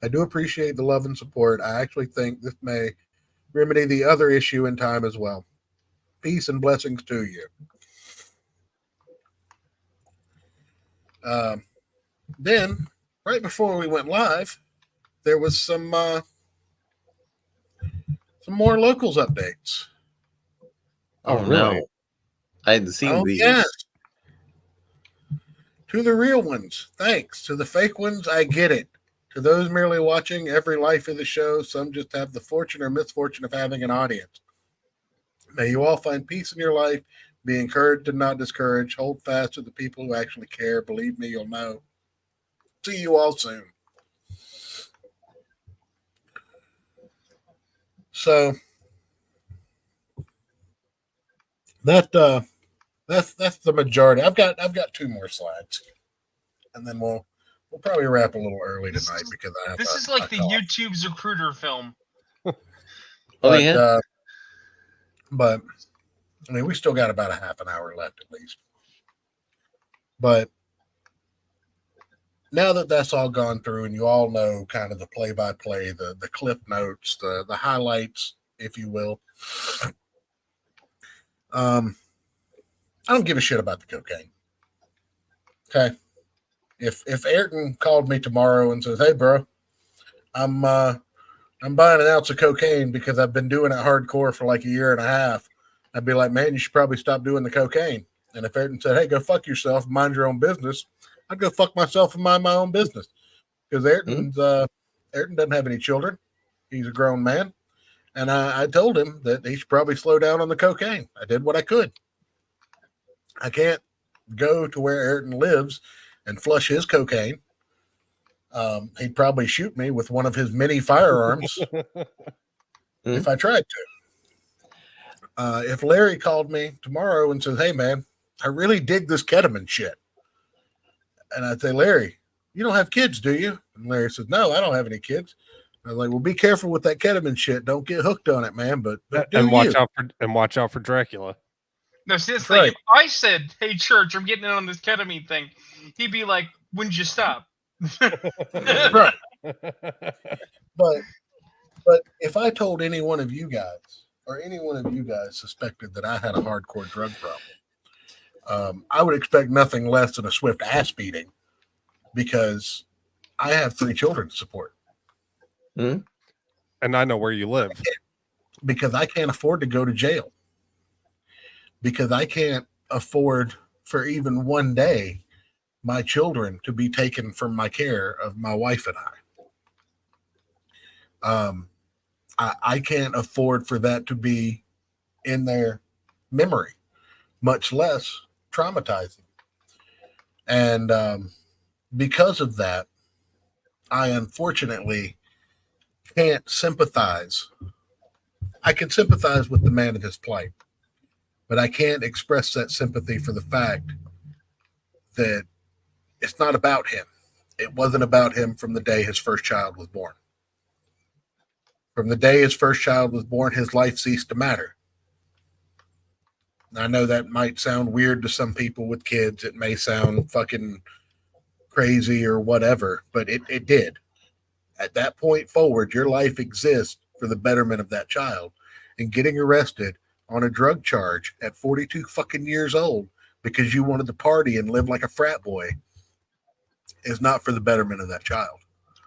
I do appreciate the love and support. I actually think this may remedy the other issue in time as well. Peace and blessings to you. Then, right before we went live, there was some more locals updates. Oh, really? No. I hadn't seen these. Yes. To the real ones, thanks. To the fake ones, I get it. To those merely watching, every life is a show. Some just have the fortune or misfortune of having an audience. May you all find peace in your life. Be encouraged and not discouraged. Hold fast to the people who actually care. Believe me, you'll know. See you all soon. So that's the majority. I've got 2 more slides, and then we'll probably wrap a little early tonight because I have. This is like the YouTube Zapruder film. But I mean, we still got about a half an hour left at least. But now that that's all gone through, and you all know kind of the play-by-play, the cliff notes, the highlights, if you will. I don't give a shit about the cocaine. Okay. If Ayrton called me tomorrow and says, "Hey, bro, I'm buying an ounce of cocaine because I've been doing it hardcore for like a year and a half," I'd be like, "Man, you should probably stop doing the cocaine." And if Ayrton said, "Hey, go fuck yourself, mind your own business," I'd go fuck myself and mind my own business. Because Ayrton doesn't have any children. He's a grown man. And I told him that he should probably slow down on the cocaine. I did what I could. I can't go to where Ayrton lives and flush his cocaine. He'd probably shoot me with one of his many firearms if I tried to. If Larry called me tomorrow and says, "Hey, man, I really dig this ketamine shit," and I'd say, "Larry, you don't have kids, do you?" And Larry says, "No, I don't have any kids." I was like, "Well, be careful with that ketamine shit. Don't get hooked on it, man." But watch out for Dracula. No, see, that's right. If I said, "Hey, church, I'm getting in on this ketamine thing," he'd be like, "Wouldn't you stop?" Right. But if I told any one of you guys, or any one of you guys suspected that I had a hardcore drug problem, I would expect nothing less than a swift ass beating, because I have 3 children to support. And I know where you live. Because I can't afford to go to jail. Because I can't afford for even one day my children to be taken from my care of my wife and I. I can't afford for that to be in their memory, much less traumatizing. And because of that, I unfortunately can't sympathize. I can sympathize with the man in his plight, but I can't express that sympathy for the fact that it's not about him. It wasn't about him from the day his first child was born. From the day his first child was born, his life ceased to matter. I know that might sound weird to some people with kids. It may sound fucking crazy or whatever, but it did. At that point forward, your life exists for the betterment of that child. And getting arrested on a drug charge at 42 fucking years old because you wanted to party and live like a frat boy is not for the betterment of that child.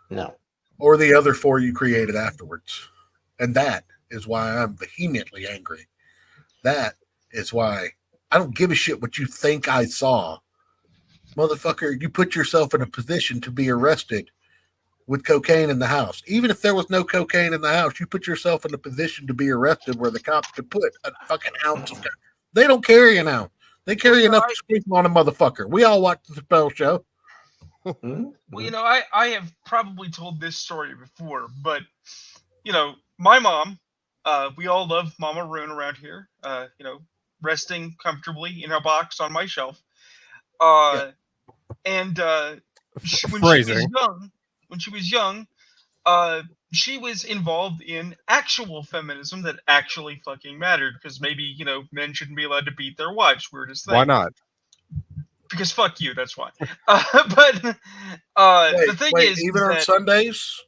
No. Or the other 4 you created afterwards. And that is why I'm vehemently angry. That is why I don't give a shit what you think I saw. Motherfucker, you put yourself in a position to be arrested with cocaine in the house. Even if there was no cocaine in the house, you put yourself in a position to be arrested where the cops could put a fucking ounce of cocaine. They don't carry an ounce. They carry enough to sprinkle on a motherfucker. We all watched the Chappelle Show. Well, I have probably told this story before, but, my mom, we all love Mama Rune around here, resting comfortably in her box on my shelf. And when she was young, she was involved in actual feminism that actually fucking mattered, because maybe, men shouldn't be allowed to beat their wives. Weirdest thing. Why not? Because fuck you, that's why. The thing is, even on Sundays?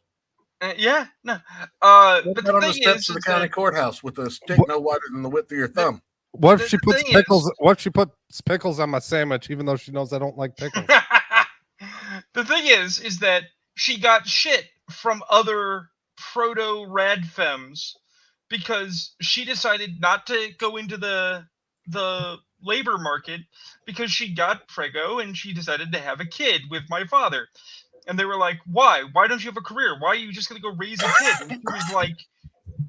Yeah, no. What But about the on the thing steps is of the county courthouse with a stick no wider than the width of your thumb? What if she The puts thing pickles? is- What if she puts pickles on my sandwich, even though she knows I don't like pickles? The thing is that she got shit from other proto rad femmes because she decided not to go into the labor market because she got prego and she decided to have a kid with my father. And they were like, why? Why don't you have a career? Why are you just going to go raise a kid? And she was like,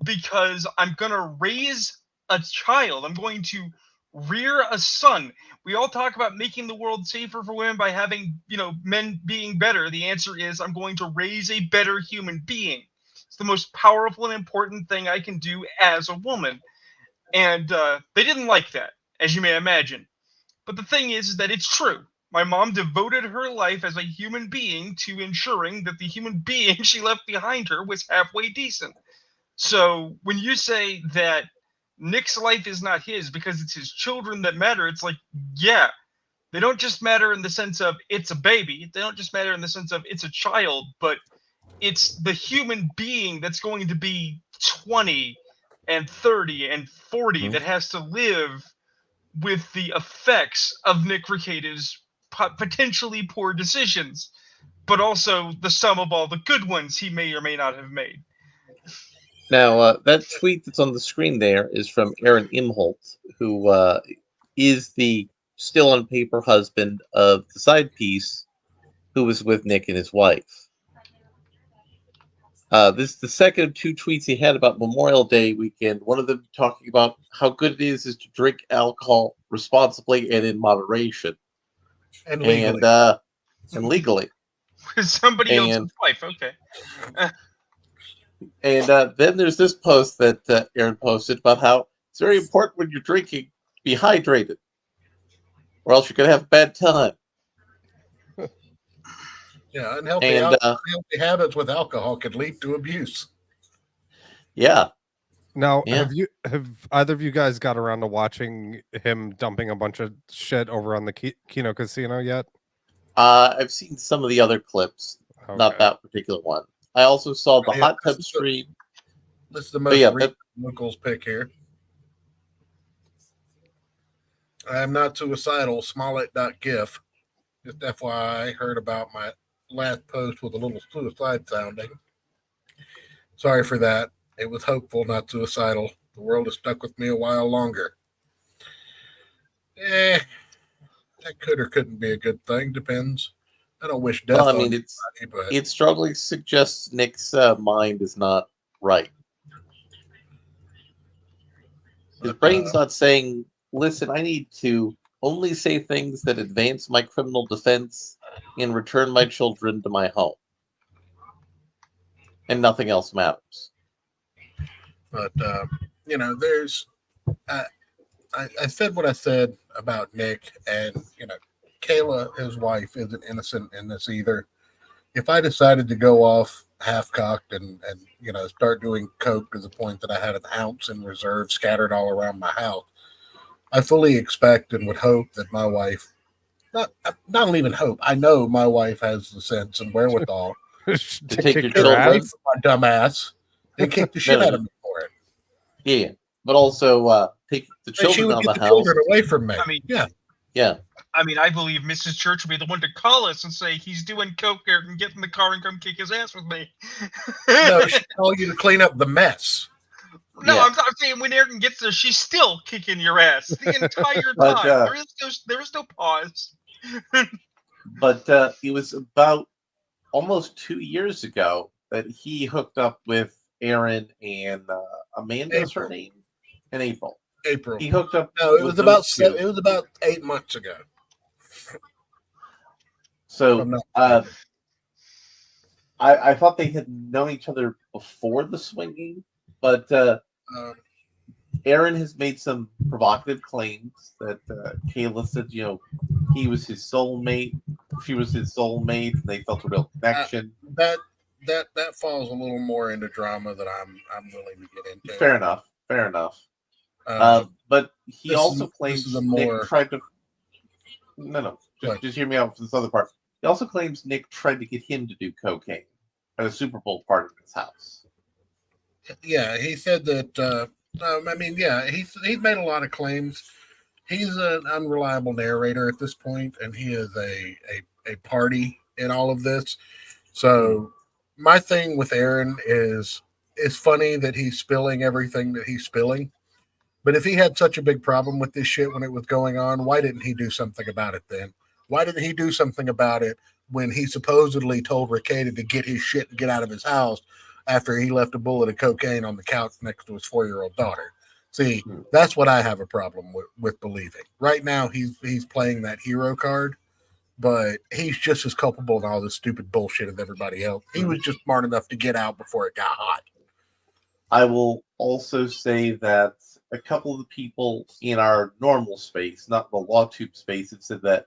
because I'm going to raise a child. I'm going to rear a son. We all talk about making the world safer for women by having, men being better. The answer is I'm going to raise a better human being. It's the most powerful and important thing I can do as a woman. And they didn't like that, as you may imagine. But the thing is that it's true. My mom devoted her life as a human being to ensuring that the human being she left behind her was halfway decent. So when you say that Nick's life is not his because it's his children that matter, it's like, yeah, they don't just matter in the sense of it's a baby. They don't just matter in the sense of it's a child, but it's the human being that's going to be 20 and 30 and 40 that has to live with the effects of Nick Rekieta's potentially poor decisions, but also the sum of all the good ones he may or may not have made. Now, that tweet that's on the screen there is from Aaron Imholt, who is the still on paper husband of the side piece who was with Nick and his wife. This is the second of 2 tweets he had about Memorial Day weekend. One of them talking about how good it is to drink alcohol responsibly and in moderation. And legally. And legally. Somebody else's wife, okay. And then there's this post that Aaron posted about how it's very important when you're drinking, be hydrated, or else you're going to have a bad time. Yeah, unhealthy habits with alcohol could lead to abuse. Yeah. Now, have either of you guys got around to watching him dumping a bunch of shit over on the Kino Casino yet? I've seen some of the other clips, not that particular one. I also saw the hot tub stream. This is the most recent locals pick here. I am not suicidal. Smollett.gif. Just FYI, I heard about my last post with a little suicide sounding. Sorry for that. It was hopeful, not suicidal. The world has stuck with me a while longer. That could or couldn't be a good thing. Depends. I don't wish death on anybody, but it strongly suggests Nick's mind is not right. His brain's not saying, listen, I need to only say things that advance my criminal defense and return my children to my home. And nothing else matters. But, there's... I said what I said about Nick, and, Kayla, his wife, isn't innocent in this either. If I decided to go off half-cocked and start doing coke to the point that I had an ounce in reserve scattered all around my house, I fully expect and would hope that my wife, not even hope, I know my wife has the sense and wherewithal to take your away children from my dumb ass They kicked the shit out of me for it. Yeah, but also take the children she would out get of the the house. children away from me. I mean, yeah. I mean, I believe Mrs. Church would be the one to call us and say he's doing coke here and get in the car and come kick his ass with me. No, she'd call you to clean up the mess. No, Yeah. I'm saying when Ayrton gets there, she's still kicking your ass the entire time. There is no pause. But it was about almost 2 years ago that he hooked up with Aaron and Amanda's her name, and April. He hooked up. No, it was about 8 months ago. So I thought they had known each other before the swinging, but Aaron has made some provocative claims that Kayla said, he was his soulmate, she was his soulmate, and they felt a real connection. That falls a little more into drama that I'm willing to get into. Fair enough. But he also claims Nick tried to. No. Just hear me out for this other part. He also claims Nick tried to get him to do cocaine at a Super Bowl party in his house. Yeah, he said that. He's made a lot of claims. He's an unreliable narrator at this point, and he is a party in all of this. So my thing with Aaron is it's funny that he's spilling everything that he's spilling. But if he had such a big problem with this shit when it was going on, why didn't he do something about it then? Why didn't he do something about it when he supposedly told Rekieta to get his shit and get out of his house after he left a bullet of cocaine on the couch next to his 4-year-old daughter? See, that's what I have a problem with believing. Right now, he's playing that hero card, but he's just as culpable in all this stupid bullshit as everybody else. He was just smart enough to get out before it got hot. I will also say that a couple of the people in our normal space, not the LawTube space, have said that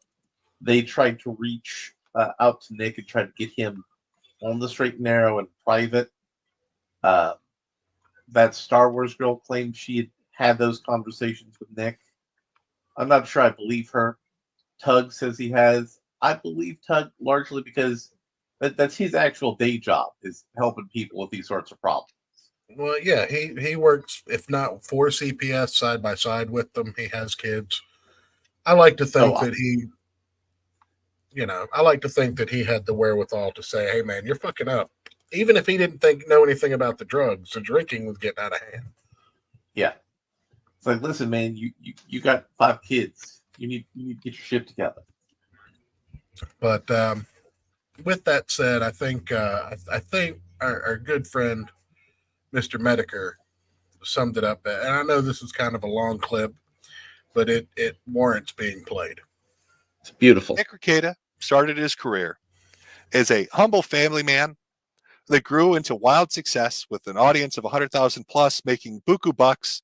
they tried to reach out to Nick and tried to get him on the straight and narrow in private. That Star Wars girl claimed she had those conversations with Nick. I'm not sure I believe her. Tug says he has. I believe Tug largely because that's his actual day job, is helping people with these sorts of problems. Well, yeah, he works, if not for CPS, side by side with them. He has kids. I like to think that he had the wherewithal to say, hey, man, you're fucking up. Even if he didn't know anything about the drugs, the drinking was getting out of hand. Yeah. It's like, listen, man, you got 5 kids. You need to get your shit together. But with that said, I think our good friend, Mr. Mediker, summed it up. And I know this is kind of a long clip, but it warrants being played. It's beautiful. Nick Rekieta started his career as a humble family man that grew into wild success with an audience of 100,000 plus, making buku bucks.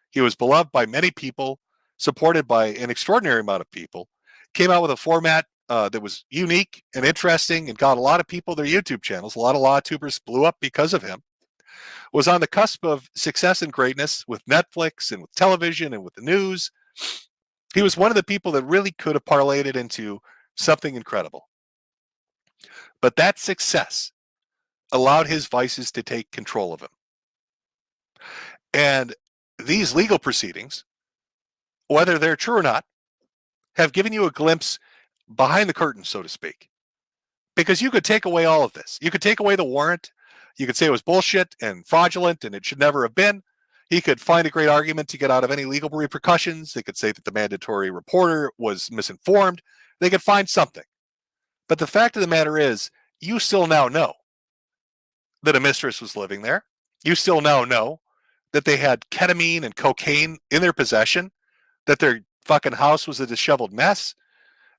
He was beloved by many people, supported by an extraordinary amount of people. Came out with a format that was unique and interesting and got a lot of people their YouTube channels. A lot of LawTubers blew up because of him. Was on the cusp of success and greatness with Netflix and with television and with the news. He was one of the people that really could have parlayed it into something incredible. But that success allowed his vices to take control of him. And these legal proceedings, whether they're true or not, have given you a glimpse behind the curtain, so to speak. Because you could take away all of this. You could take away the warrant. You could say it was bullshit and fraudulent and it should never have been. He could find a great argument to get out of any legal repercussions. They could say that the mandatory reporter was misinformed. They could find something. But the fact of the matter is, you still now know that a mistress was living there. You still now know that they had ketamine and cocaine in their possession, that their fucking house was a disheveled mess,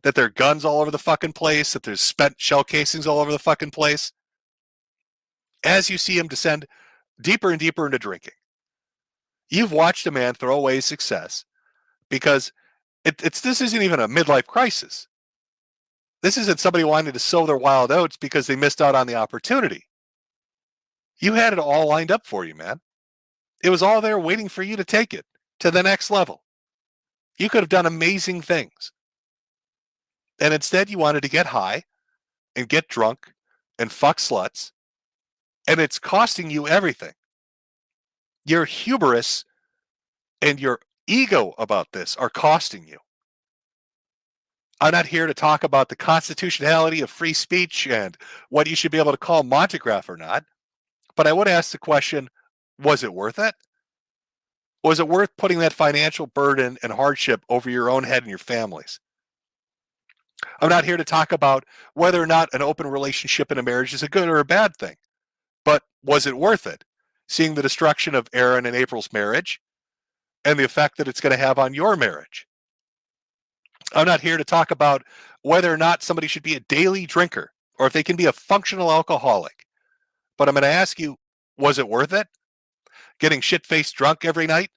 that there are guns all over the fucking place, that there's spent shell casings all over the fucking place. As you see him descend deeper and deeper into drinking, you've watched a man throw away his success because this isn't even a midlife crisis. This isn't somebody wanting to sow their wild oats because they missed out on the opportunity. You had it all lined up for you, man. It was all there waiting for you to take it to the next level. You could have done amazing things. And instead you wanted to get high and get drunk and fuck sluts. And it's costing you everything. Your hubris and your ego about this are costing you. I'm not here to talk about the constitutionality of free speech and what you should be able to call Montegraph or not, but I would ask the question, was it worth it? Was it worth putting that financial burden and hardship over your own head and your families? I'm not here to talk about whether or not an open relationship in a marriage is a good or a bad thing, but was it worth it? Seeing the destruction of Aaron and April's marriage and the effect that it's going to have on your marriage. I'm not here to talk about whether or not somebody should be a daily drinker or if they can be a functional alcoholic. But I'm going to ask you, was it worth it? Getting shit-faced drunk every night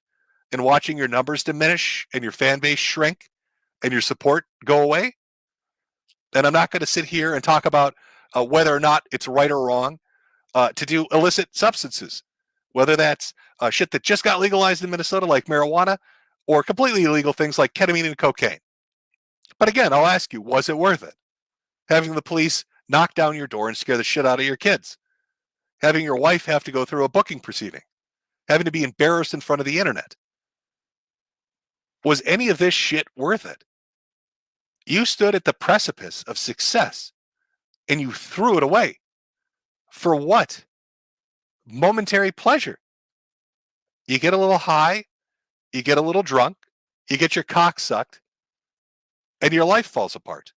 and watching your numbers diminish and your fan base shrink and your support go away? And I'm not going to sit here and talk about whether or not it's right or wrong to do illicit substances, whether that's shit that just got legalized in Minnesota like marijuana or completely illegal things like ketamine and cocaine. But again, I'll ask you, was it worth it? Having the police knock down your door and scare the shit out of your kids. Having your wife have to go through a booking proceeding. Having to be embarrassed in front of the internet. Was any of this shit worth it? You stood at the precipice of success and you threw it away. For what? Momentary pleasure. You get a little high, you get a little drunk, you get your cock sucked, and your life falls apart.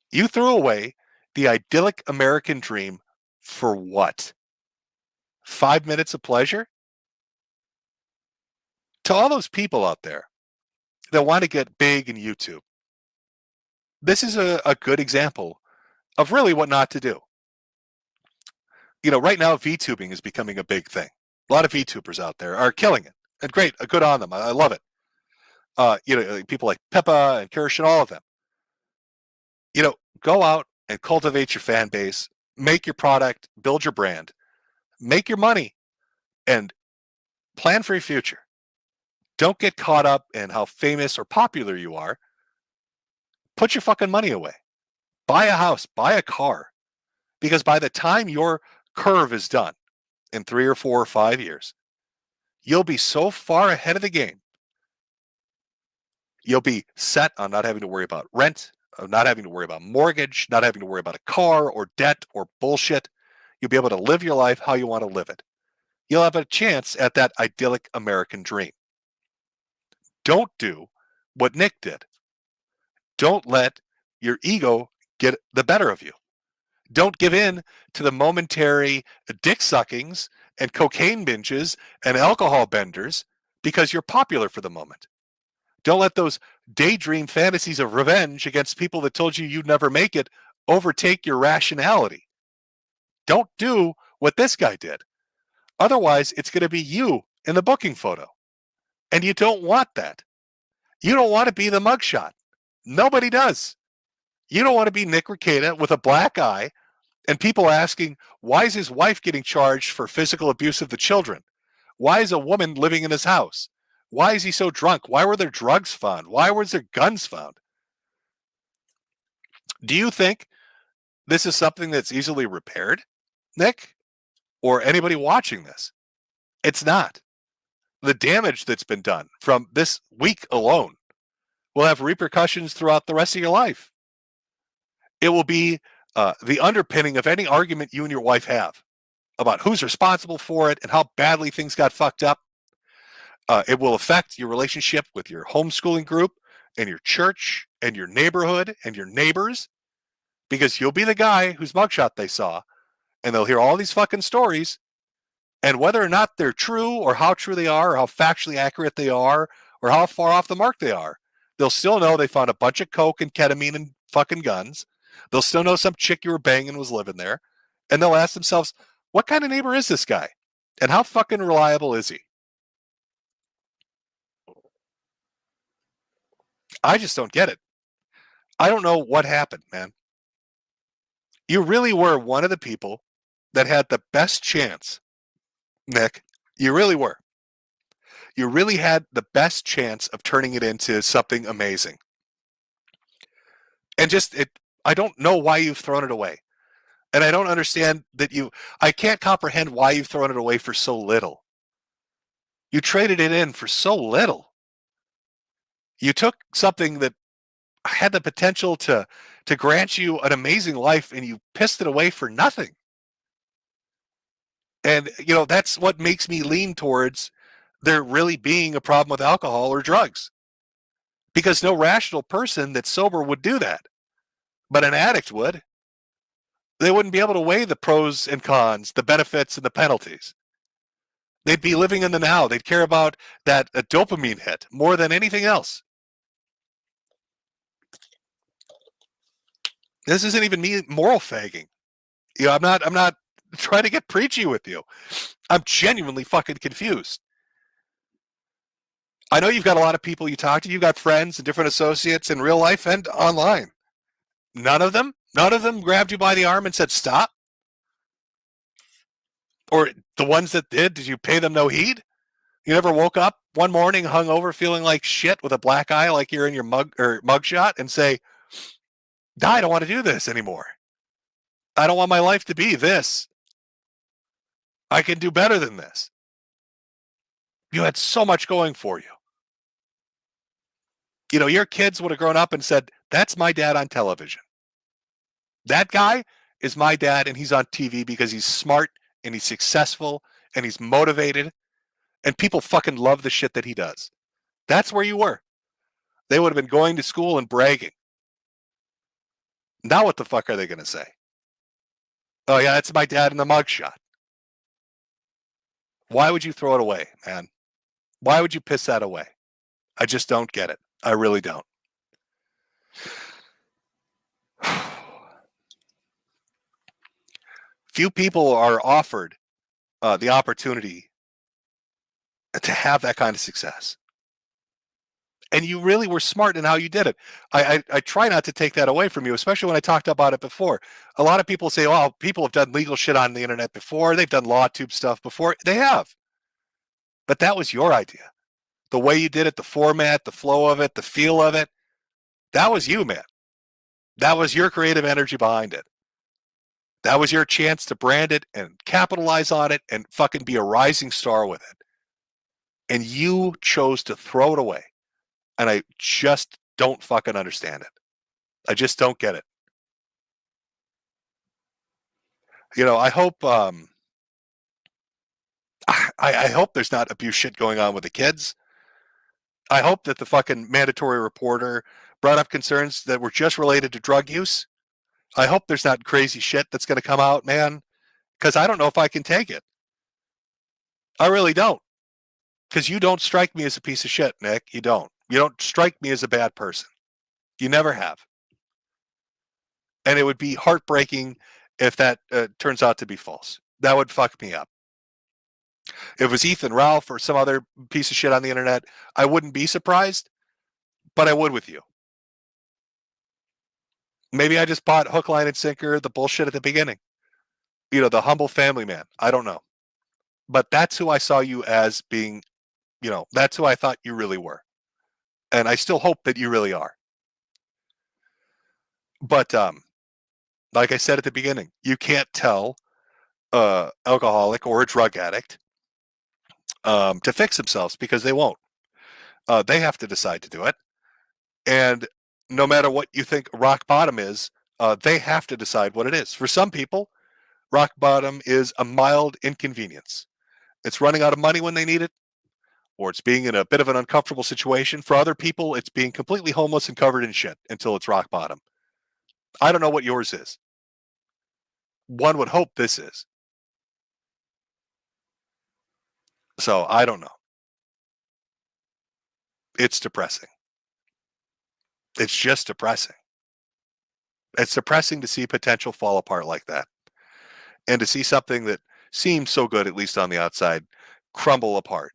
You threw away the idyllic American dream for what? 5 minutes of pleasure? To all those people out there that want to get big in YouTube, this is a good example of really what not to do. You know, right now, VTubing is becoming a big thing. A lot of VTubers out there are killing it. And great, good on them. I love it. You know, people like Peppa and Kirsch and all of them. You know, go out and cultivate your fan base, make your product, build your brand, make your money, and plan for your future. Don't get caught up in how famous or popular you are. Put your fucking money away. Buy a house, buy a car. Because by the time your curve is done in 3 or 4 or 5 years, you'll be so far ahead of the game. You'll be set on not having to worry about rent, not having to worry about mortgage, not having to worry about a car or debt or bullshit. You'll be able to live your life how you want to live it. You'll have a chance at that idyllic American dream. Don't do what Nick did. Don't let your ego get the better of you. Don't give in to the momentary dick suckings and cocaine binges and alcohol benders because you're popular for the moment. Don't let those daydream fantasies of revenge against people that told you you'd never make it overtake your rationality. Don't do what this guy did. Otherwise, it's going to be you in the booking photo. And you don't want that. You don't want to be the mugshot. Nobody does. You don't want to be Nick Rekieta with a black eye and people asking, why is his wife getting charged for physical abuse of the children? Why is a woman living in his house? Why is he so drunk? Why were there drugs found? Why was there guns found? Do you think this is something that's easily repaired, Nick? Or anybody watching this? It's not. The damage that's been done from this week alone will have repercussions throughout the rest of your life. It will be the underpinning of any argument you and your wife have about who's responsible for it and how badly things got fucked up. It will affect your relationship with your homeschooling group and your church and your neighborhood and your neighbors, because you'll be the guy whose mugshot they saw, and they'll hear all these fucking stories, and whether or not they're true or how true they are or how factually accurate they are or how far off the mark they are, they'll still know they found a bunch of coke and ketamine and fucking guns. They'll still know some chick you were banging was living there, and they'll ask themselves, what kind of neighbor is this guy? And how fucking reliable is he? I just don't get it. I don't know what happened, man. You really were one of the people that had the best chance, Nick. You really were. You really had the best chance of turning it into something amazing. And I don't know why you've thrown it away. And I don't understand that I can't comprehend why you've thrown it away for so little. You traded it in for so little. You took something that had the potential to grant you an amazing life, and you pissed it away for nothing. And, you know, that's what makes me lean towards there really being a problem with alcohol or drugs. Because no rational person that's sober would do that. But an addict would. They wouldn't be able to weigh the pros and cons, the benefits and the penalties. They'd be living in the now. They'd care about that a dopamine hit more than anything else. This isn't even me moral fagging. You know, I'm not trying to get preachy with you. I'm genuinely fucking confused. I know you've got a lot of people you talk to. You've got friends and different associates in real life and online. None of them grabbed you by the arm and said, stop? Or the ones that did you pay them no heed? You never woke up one morning hungover feeling like shit with a black eye like you're in your mugshot and say, I don't want to do this anymore. I don't want my life to be this. I can do better than this. You had so much going for you. You know, your kids would have grown up and said, that's my dad on television. That guy is my dad, and he's on TV because he's smart and he's successful and he's motivated, and people fucking love the shit that he does. That's where you were. They would have been going to school and bragging. Now what the fuck are they going to say? Oh, yeah, that's my dad in the mugshot. Why would you throw it away, man? Why would you piss that away? I just don't get it. I really don't. Few people are offered the opportunity to have that kind of success. And you really were smart in how you did it. I try not to take that away from you, especially when I talked about it before. A lot of people say, well, people have done legal shit on the internet before. They've done law tube stuff before. They have. But that was your idea. The way you did it, the format, the flow of it, the feel of it, that was you, man. That was your creative energy behind it. That was your chance to brand it and capitalize on it and fucking be a rising star with it. And you chose to throw it away. And I just don't fucking understand it. I just don't get it. You know, I hope I hope there's not abuse shit going on with the kids. I hope that the fucking mandatory reporter brought up concerns that were just related to drug use. I hope there's not crazy shit that's going to come out, man, because I don't know if I can take it. I really don't. Because you don't strike me as a piece of shit, Nick. You don't. You don't strike me as a bad person. You never have. And it would be heartbreaking if that turns out to be false. That would fuck me up. If it was Ethan, Ralph, or some other piece of shit on the internet, I wouldn't be surprised, but I would with you. Maybe I just bought hook, line, and sinker, the bullshit at the beginning. You know, the humble family man. I don't know. But that's who I saw you as being, you know, that's who I thought you really were. And I still hope that you really are. But like I said at the beginning, you can't tell an alcoholic or a drug addict to fix themselves because they won't. They have to decide to do it. And no matter what you think rock bottom is, they have to decide what it is. For some people, rock bottom is a mild inconvenience. It's running out of money when they need it, or it's being in a bit of an uncomfortable situation. For other people, it's being completely homeless and covered in shit until it's rock bottom. I don't know what yours is. One would hope this is. So I don't know. It's depressing. It's just depressing. It's depressing to see potential fall apart like that. And to see something that seems so good, at least on the outside, crumble apart.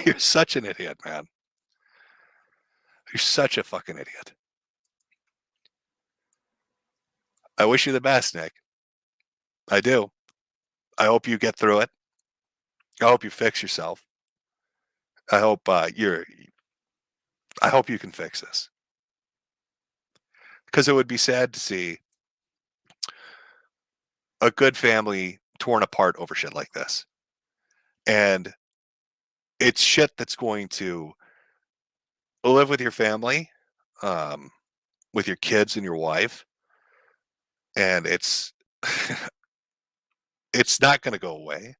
You're such an idiot, man. You're such a fucking idiot. I wish you the best, Nick. I do. I hope you get through it. I hope you fix yourself. I hope I hope you can fix this, because it would be sad to see a good family torn apart over shit like this. And it's shit that's going to live with your family, with your kids and your wife, and it's it's not going to go away,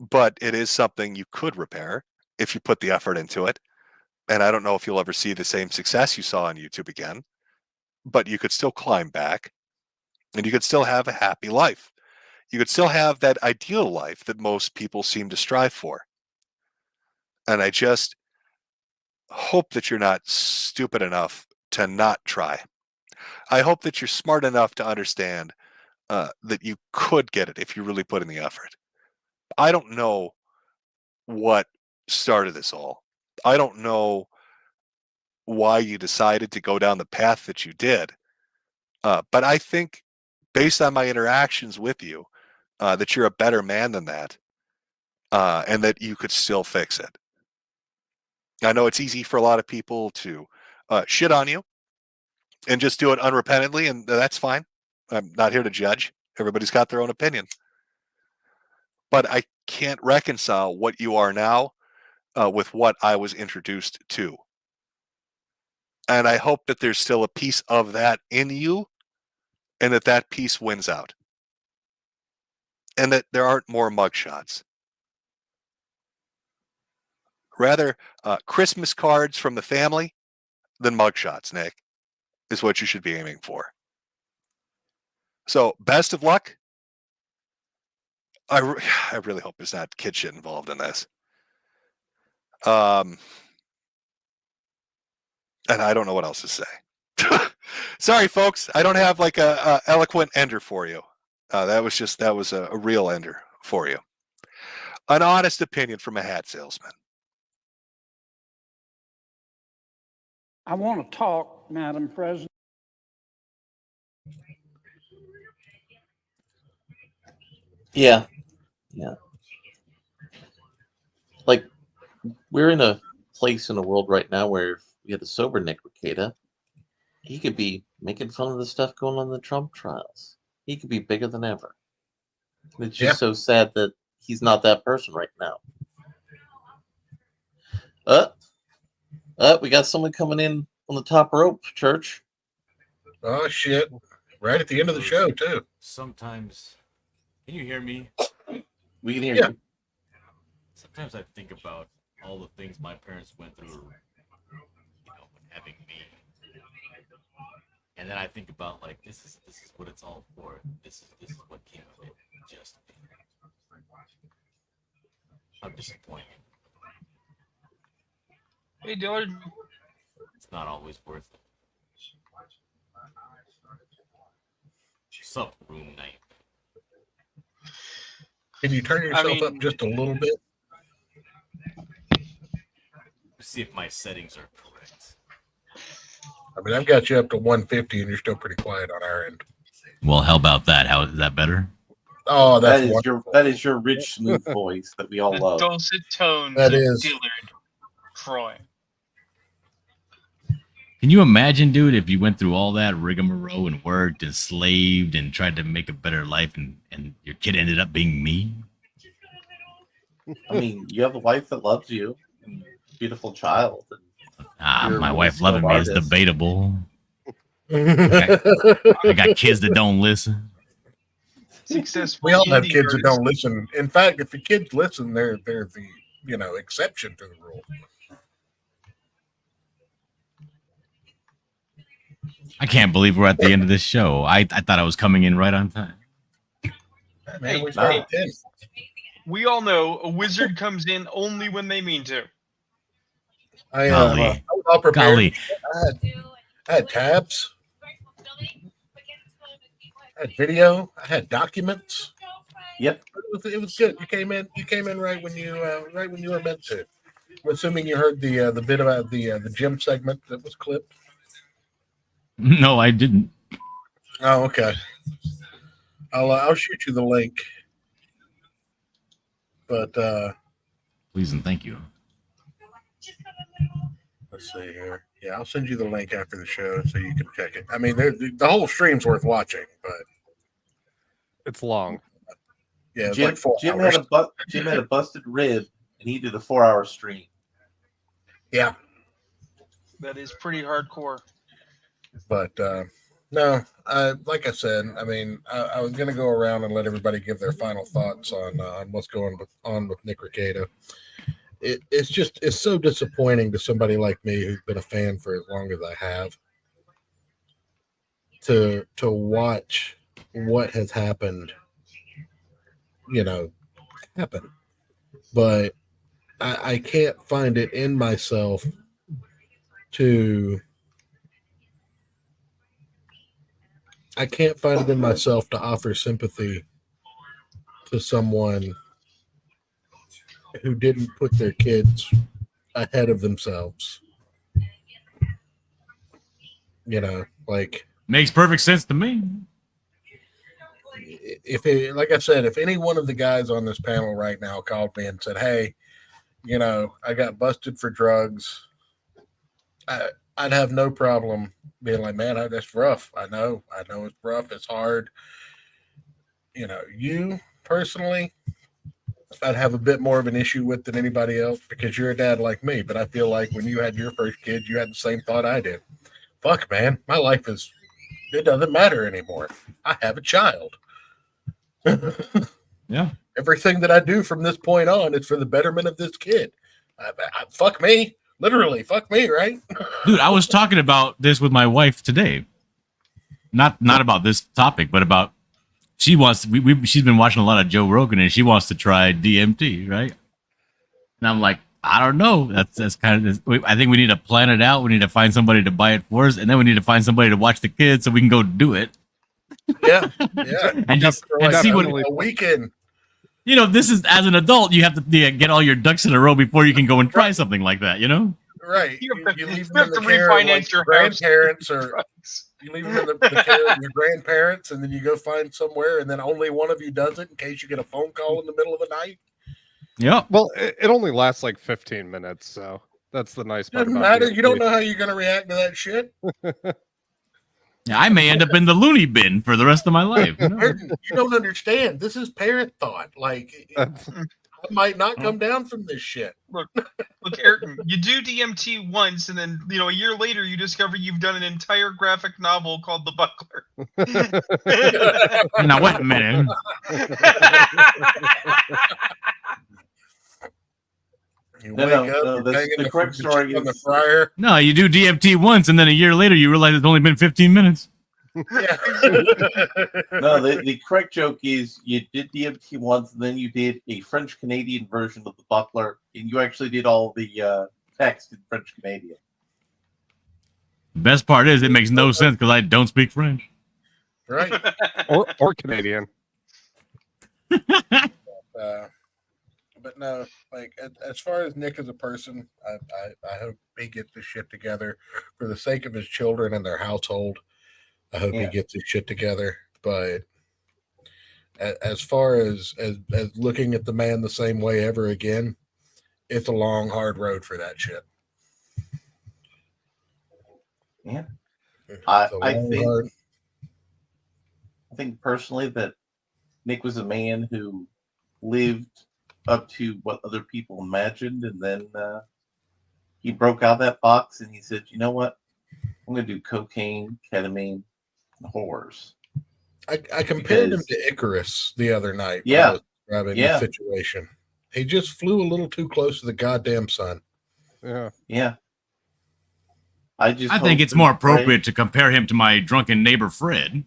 but it is something you could repair if you put the effort into it. And I don't know if you'll ever see the same success you saw on YouTube again, but you could still climb back, and you could still have a happy life. You could still have that ideal life that most people seem to strive for. And I just hope that you're not stupid enough to not try. I hope that you're smart enough to understand that you could get it if you really put in the effort. I don't know what started this all. I don't know why you decided to go down the path that you did. But I think, based on my interactions with you, that you're a better man than that, and that you could still fix it. I know it's easy for a lot of people to shit on you and just do it unrepentantly, and that's fine. I'm not here to judge. Everybody's got their own opinion. But I can't reconcile what you are now with what I was introduced to. And I hope that there's still a piece of that in you, and that piece wins out. And that there aren't more mugshots. Rather, Christmas cards from the family than mugshots, Nick, is what you should be aiming for. So, best of luck. I really hope there's not kid shit involved in this. And I don't know what else to say. Sorry, folks. I don't have like a eloquent ender for you. That was a real ender for you. An honest opinion from a hat salesman. I want to talk, Madam President. Yeah. Like, we're in a place in the world right now where if we had a sober Nick Rekieta, he could be making fun of the stuff going on in the Trump trials. He could be bigger than ever. And it's just so sad that he's not that person right now. We got someone coming in on the top rope, Church. Oh, shit. Right at the end of the show, too. Sometimes, can you hear me? We can hear you. Sometimes I think about all the things my parents went through, when having me. And then I think about, like, this is what it's all for. This is what came of it. Just me. I'm disappointed. Hey, Dillard. It's not always worth it. Sup, RuneKnight? Can you turn yourself up just a little bit? Let's see if my settings are correct. I mean, I've got you up to 150, and you're still pretty quiet on our end. Well, how about that? How is that better? Oh, that is your rich, smooth voice that we all love. Dulcet tones that of is Dillard Croy. Can you imagine, dude, if you went through all that rigmarole and worked and slaved and tried to make a better life, and your kid ended up being me? I mean, you have a wife that loves you, beautiful child. My wife loving me is debatable. I got kids that don't listen. Successful. We all have kids that don't listen. In fact, if the kids listen, they're the exception to the rule. I can't believe we're at the end of this show. I thought I was coming in right on time. Hey, we all know a wizard comes in only when they mean to. I was all prepared. Golly. I had tabs. I had video. I had documents. Yep. It was good. You came in right when you were meant to. I'm assuming you heard the bit about the gym segment that was clipped. No, I didn't. Oh, okay. I'll shoot you the link. But please and thank you. Let's see here. Yeah, I'll send you the link after the show so you can check it. I mean, the whole stream's worth watching, but it's long. Yeah, it's Jim, like 4 Jim hours. Jim had a busted rib, and he did a 4-hour stream. Yeah, That is pretty hardcore. but no, like I said, I mean, I was going to go around and let everybody give their final thoughts on what's going on with Nick Rekieta. It's so disappointing to somebody like me who's been a fan for as long as I have to watch what has happened, happen. But I can't find it in myself to offer sympathy to someone who didn't put their kids ahead of themselves. Like, makes perfect sense to me. Like I said, if any one of the guys on this panel right now called me and said, "Hey, I got busted for drugs," I'd have no problem being like, "Man, that's rough. I know it's rough. It's hard." You personally, I'd have a bit more of an issue with than anybody else because you're a dad like me. But I feel like when you had your first kid, you had the same thought I did. Fuck, man, my life it doesn't matter anymore. I have a child. Yeah. Everything that I do from this point on is for the betterment of this kid. Fuck me. Literally, fuck me, right? Dude, I was talking about this with my wife today. Not about this topic, but about she's been watching a lot of Joe Rogan and she wants to try DMT, right? And I'm like, I don't know. That's kind of. I think we need to plan it out. We need to find somebody to buy it for us, and then we need to find somebody to watch the kids so we can go do it. Yeah. and see what a weekend. This is as an adult, you have to get all your ducks in a row before you can go and try something like that. Right. You leave them in to the care of refinance your grandparents, or you leave them in the care of your grandparents, and then you go find somewhere, and then only one of you does it in case you get a phone call in the middle of the night. Yeah. Well, it only lasts like 15 minutes, so that's the nice part. Doesn't matter. You don't know how you're going to react to that shit. Yeah, I may end up in the loony bin for the rest of my life. You don't understand. This is parent thought. Like, I might not come down from this shit. Look, Ayrton, you do DMT once, and then a year later you discover you've done an entire graphic novel called The Buckler. Now wait a minute. You wake up, the correct story on the fryer. No, you do DMT once, and then a year later you realize it's only been 15 minutes. Yeah. No, the correct joke is you did DMT once, and then you did a French Canadian version of The Buckler, and you actually did all the text in French Canadian. The best part is it makes no sense because I don't speak French. Right. or Canadian. But no, like as far as Nick as a person, I hope he gets his shit together for the sake of his children and their household. I hope he gets his shit together. But as far as looking at the man the same way ever again, it's a long, hard road for that shit. Yeah, I think personally that Nick was a man who lived up to what other people imagined, and then he broke out that box and he said, "You know what? I'm going to do cocaine, ketamine, and whores." I compared him to Icarus the other night. Yeah, the situation. He just flew a little too close to the goddamn sun. Yeah. I think it's more appropriate to compare him to my drunken neighbor Fred.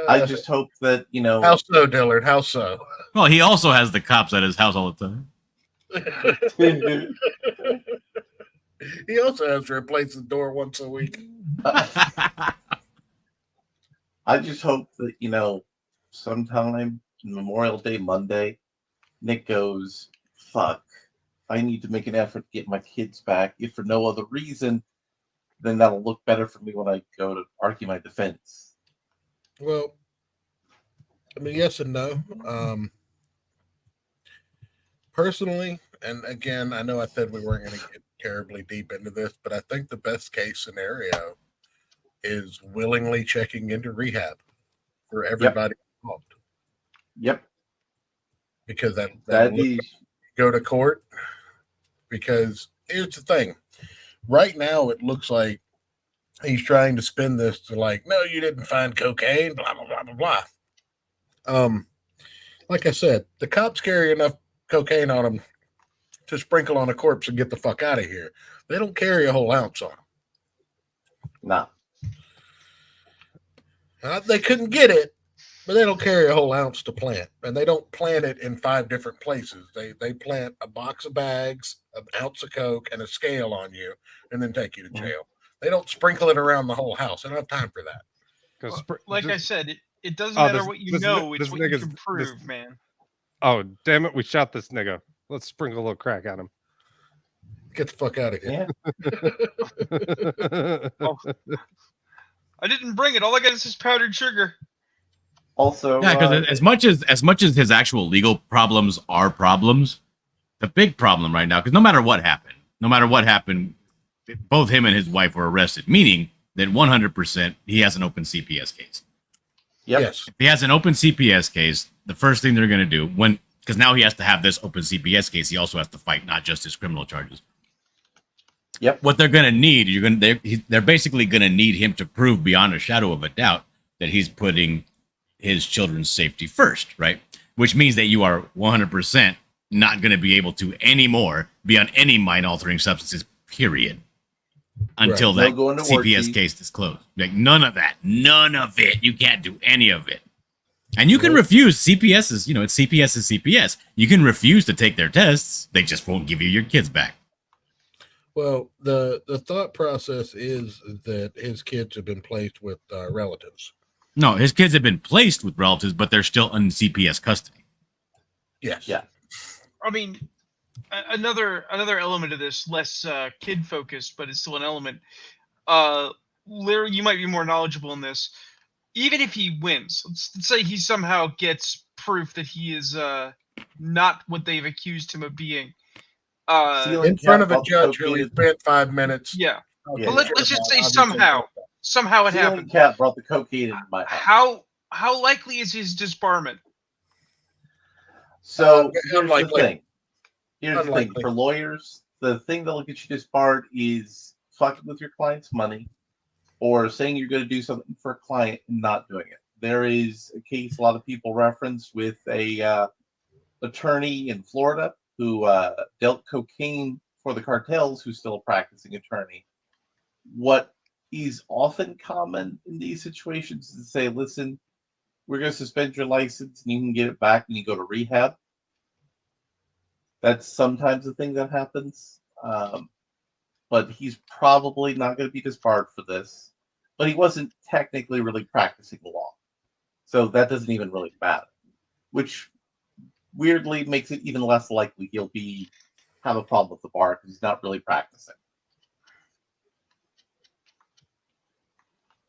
I just hope that, How so, Dillard? How so? Well, he also has the cops at his house all the time. He also has to replace the door once a week. I just hope that, sometime Memorial Day Monday, Nick goes, "Fuck, I need to make an effort to get my kids back. If for no other reason, then that'll look better for me when I go to argue my defense." Well, I mean, yes and no. Personally, and again, I know I said we weren't going to get terribly deep into this, but I think the best case scenario is willingly checking into rehab for everybody involved. Yep. Because that is go to court. Because here's the thing. Right now, it looks like he's trying to spin this to like, no, you didn't find cocaine, blah, blah, blah, blah, blah. Like I said, the cops carry enough cocaine on them to sprinkle on a corpse and get the fuck out of here. They don't carry a whole ounce on them. No. They couldn't get it, but they don't carry a whole ounce to plant. And they don't plant it in 5 different places. They plant a box of bags, an ounce of coke, and a scale on you, and then take you to jail. They don't sprinkle it around the whole house. They don't have time for that. Like I said, it doesn't matter what you know, it's what you can prove, man. Oh, damn it, we shot this nigga. Let's sprinkle a little crack at him. Get the fuck out of here. Oh, I didn't bring it. All I got is this powdered sugar. Also, yeah, because as much as his actual legal problems are problems, the big problem right now, because no matter what happened, both him and his wife were arrested, meaning that 100% he has an open CPS case. Yep. Yes. If he has an open CPS case, the first thing they're going to do, because now he has to have this open CPS case, he also has to fight not just his criminal charges. Yep. What they're going to need, they're basically going to need him to prove beyond a shadow of a doubt that he's putting his children's safety first, right? Which means that you are 100% not going to be able to anymore be on any mind-altering substances, period, until that CPS case is closed. Like none of it. You can't do any of it. And you can refuse. CPS is, it's CPS is CPS. You can refuse to take their tests. They just won't give you your kids back. Well, the thought process is that his kids have been placed with relatives. No, his kids have been placed with relatives, but they're still in CPS custody. Yes. Yeah. I mean, another element of this, less kid focused, but it's still an element. Larry, you might be more knowledgeable in this. Even if he wins, let's say he somehow gets proof that he is not what they've accused him of being. In front of a judge who he spent 5 minutes. Yeah. Yeah. But let's just say somehow it happened. Cat brought the cocaine in my house. How likely is his disbarment? So here's the thing. Unlikely. For lawyers, the thing that'll get you disbarred is fucking with your client's money or saying you're going to do something for a client and not doing it. There is a case a lot of people reference with a attorney in Florida who dealt cocaine for the cartels, who's still a practicing attorney. What is often common in these situations is to say, listen, we're going to suspend your license and you can get it back when you go to rehab. That's sometimes the thing that happens. But he's probably not going to be disbarred for this. But he wasn't technically really practicing the law. So that doesn't even really matter. Which weirdly makes it even less likely he'll have a problem with the bar because he's not really practicing.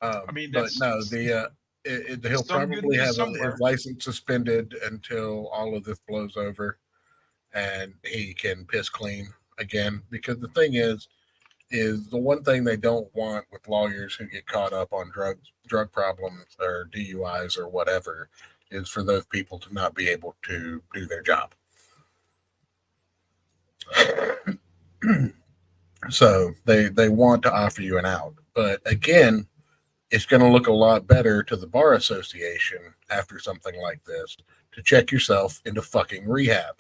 I mean, but no, he'll probably have his license suspended until all of this blows over, and he can piss clean again. Because the thing is the one thing they don't want with lawyers who get caught up on drug problems or DUIs or whatever is for those people to not be able to do their job. So they want to offer you an out, but again, it's going to look a lot better to the bar association after something like this to check yourself into fucking rehab.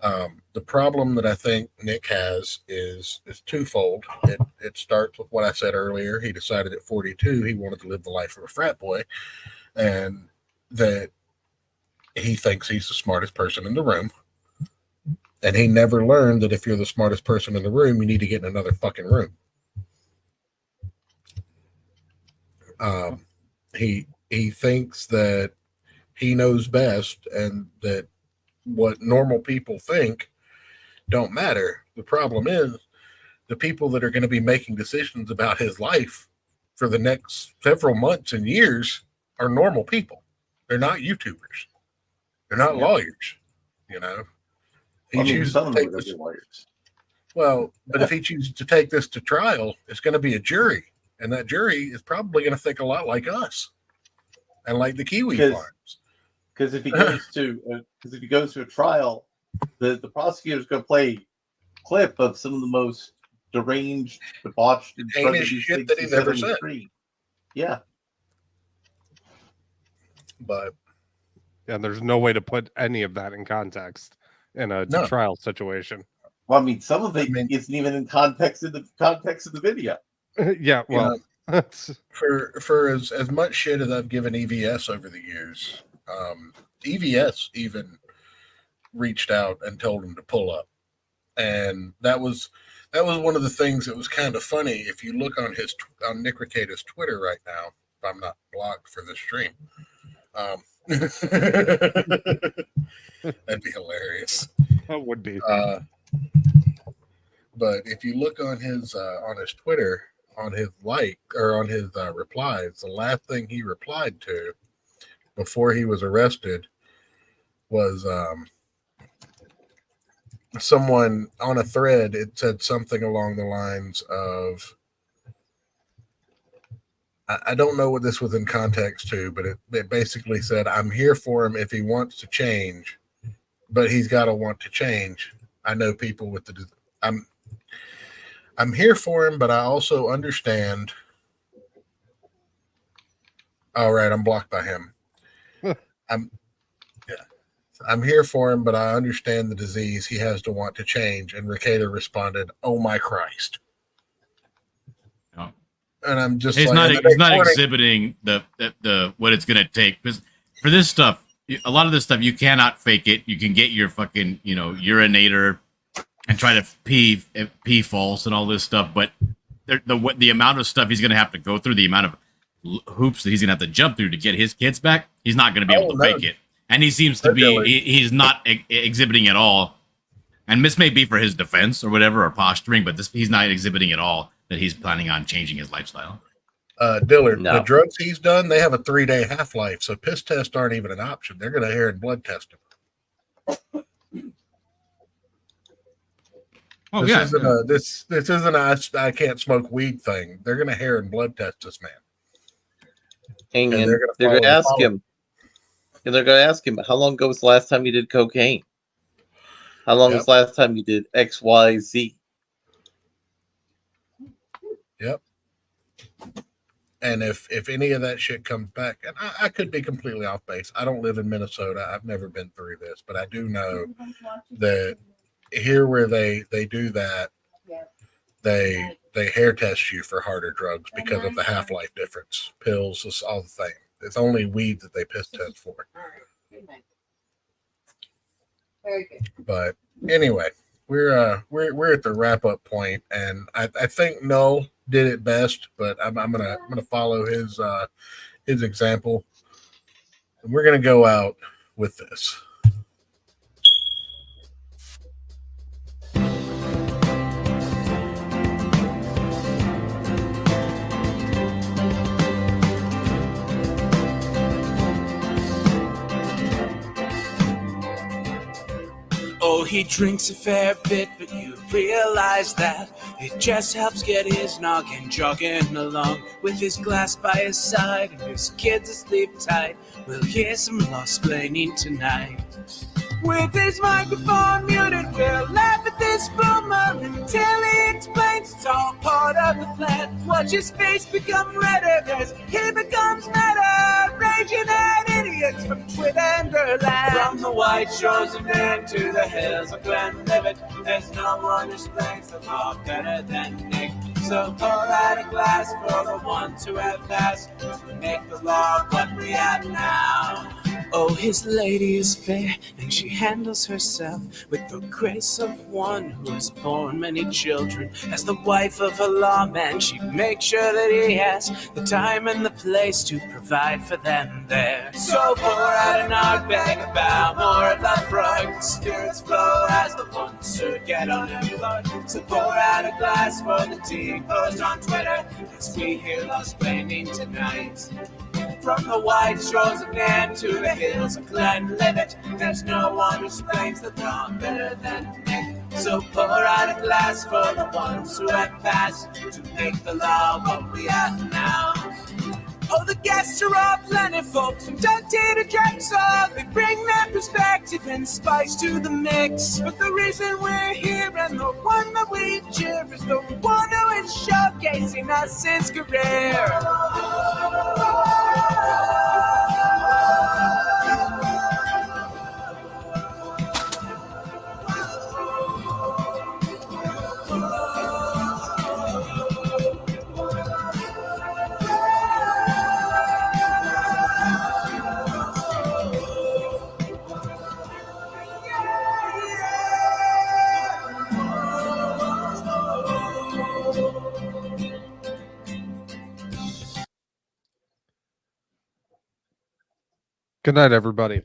The problem that I think Nick has is twofold. It starts with what I said earlier. He decided at 42 he wanted to live the life of a frat boy, and that he thinks he's the smartest person in the room. And he never learned that if you're the smartest person in the room, you need to get in another fucking room. He thinks that he knows best and that what normal people think don't matter. The problem is the people that are going to be making decisions about his life for the next several months and years are normal people. They're not YouTubers. They're not lawyers, he chooses to take this, lawyers. well, but if he chooses to take this to trial, it's going to be a jury, and that jury is probably going to think a lot like us and like the Kiwi farms. Because if he goes to a trial, the prosecutor is going to play a clip of some of the most deranged, debauched, shit that he's ever said. Yeah, but there's no way to put any of that in context in a trial situation. Well, I mean, some of it isn't even in context of the video. Yeah, well, for as much shit as I've given EVS over the years, EVS even reached out and told him to pull up, and that was one of the things that was kind of funny. If you look on Nick Rekieta's Twitter right now, if I'm not blocked for this stream, that'd be hilarious. That would be. But if you look on his Twitter, on his replies, the last thing he replied to before he was arrested was someone on a thread. It said something along the lines of, I don't know what this was in context to, but it basically said, I'm here for him if he wants to change, but he's got to want to change. I know people with I'm here for him, but I also understand. All right, I'm blocked by him. I'm here for him, but I understand the disease. He has to want to change. And Rekieta responded, "Oh my Christ!" Oh. And I'm just he's not exhibiting the what it's going to take, because for this stuff, a lot of this stuff you cannot fake it. You can get your fucking urinator and try to pee false and all this stuff, but the amount of stuff he's going to have to go through, the amount of hoops that he's going to have to jump through to get his kids back, he's not going to be able to fake it. And he seems to be, he's not exhibiting at all. And this may be for his defense or whatever, or posturing, but he's not exhibiting at all that he's planning on changing his lifestyle. Dillard, the drugs he's done, they have a 3-day half-life, so piss tests aren't even an option. They're going to hair and blood test him. Oh, this isn't I can't smoke weed thing. They're going to hair and blood test this man. And they're going to ask him. And they're going to ask him, how long ago was the last time you did cocaine? How long was the last time you did X, Y, Z? Yep. And if any of that shit comes back, and I could be completely off base. I don't live in Minnesota. I've never been through this, but I do know that here where they do that, they hair test you for harder drugs because of the half-life difference. Pills, it's all the thing. It's only weed that they piss test for. Very good. But anyway, we're at the wrap-up point, and I think Null did it best, but I'm gonna follow his example, and we're gonna go out with this. Oh, he drinks a fair bit, but you realize that it just helps get his noggin jogging along with his glass by his side and his kids asleep tight. We'll hear some law-splaining tonight. With his microphone muted, we'll laugh at this boomer until he explains it's all part of the plan. Watch his face become redder as he becomes meta, raging at idiots from Twitterland. From the white shores of Maine to the hills of Glenlivet, there's no one who explains the law better than Nick. So pour out a glass for the ones who have passed to make the law what we have now. Oh, his lady is fair, and she handles herself with the grace of one who has borne many children. As the wife of a lawman, she makes sure that he has the time and the place to provide for them there. So pour out an bag about more of that frog. The spirits flow as the ones who get on every Lord. So pour out a glass for the tea post on Twitter as we hear law-splaining tonight. From the white shores of Nan to the hills of Glenlivet, there's no one who explains the dawn better than Nick. So pour out a glass for the ones who have passed to make the law what we are now. Oh, the guests are all plenty, folks, from Dante to Drexel. They bring their perspective and spice to the mix. But the reason we're here and the one that we cheer is the one who is showcasing us his career. Good night, everybody.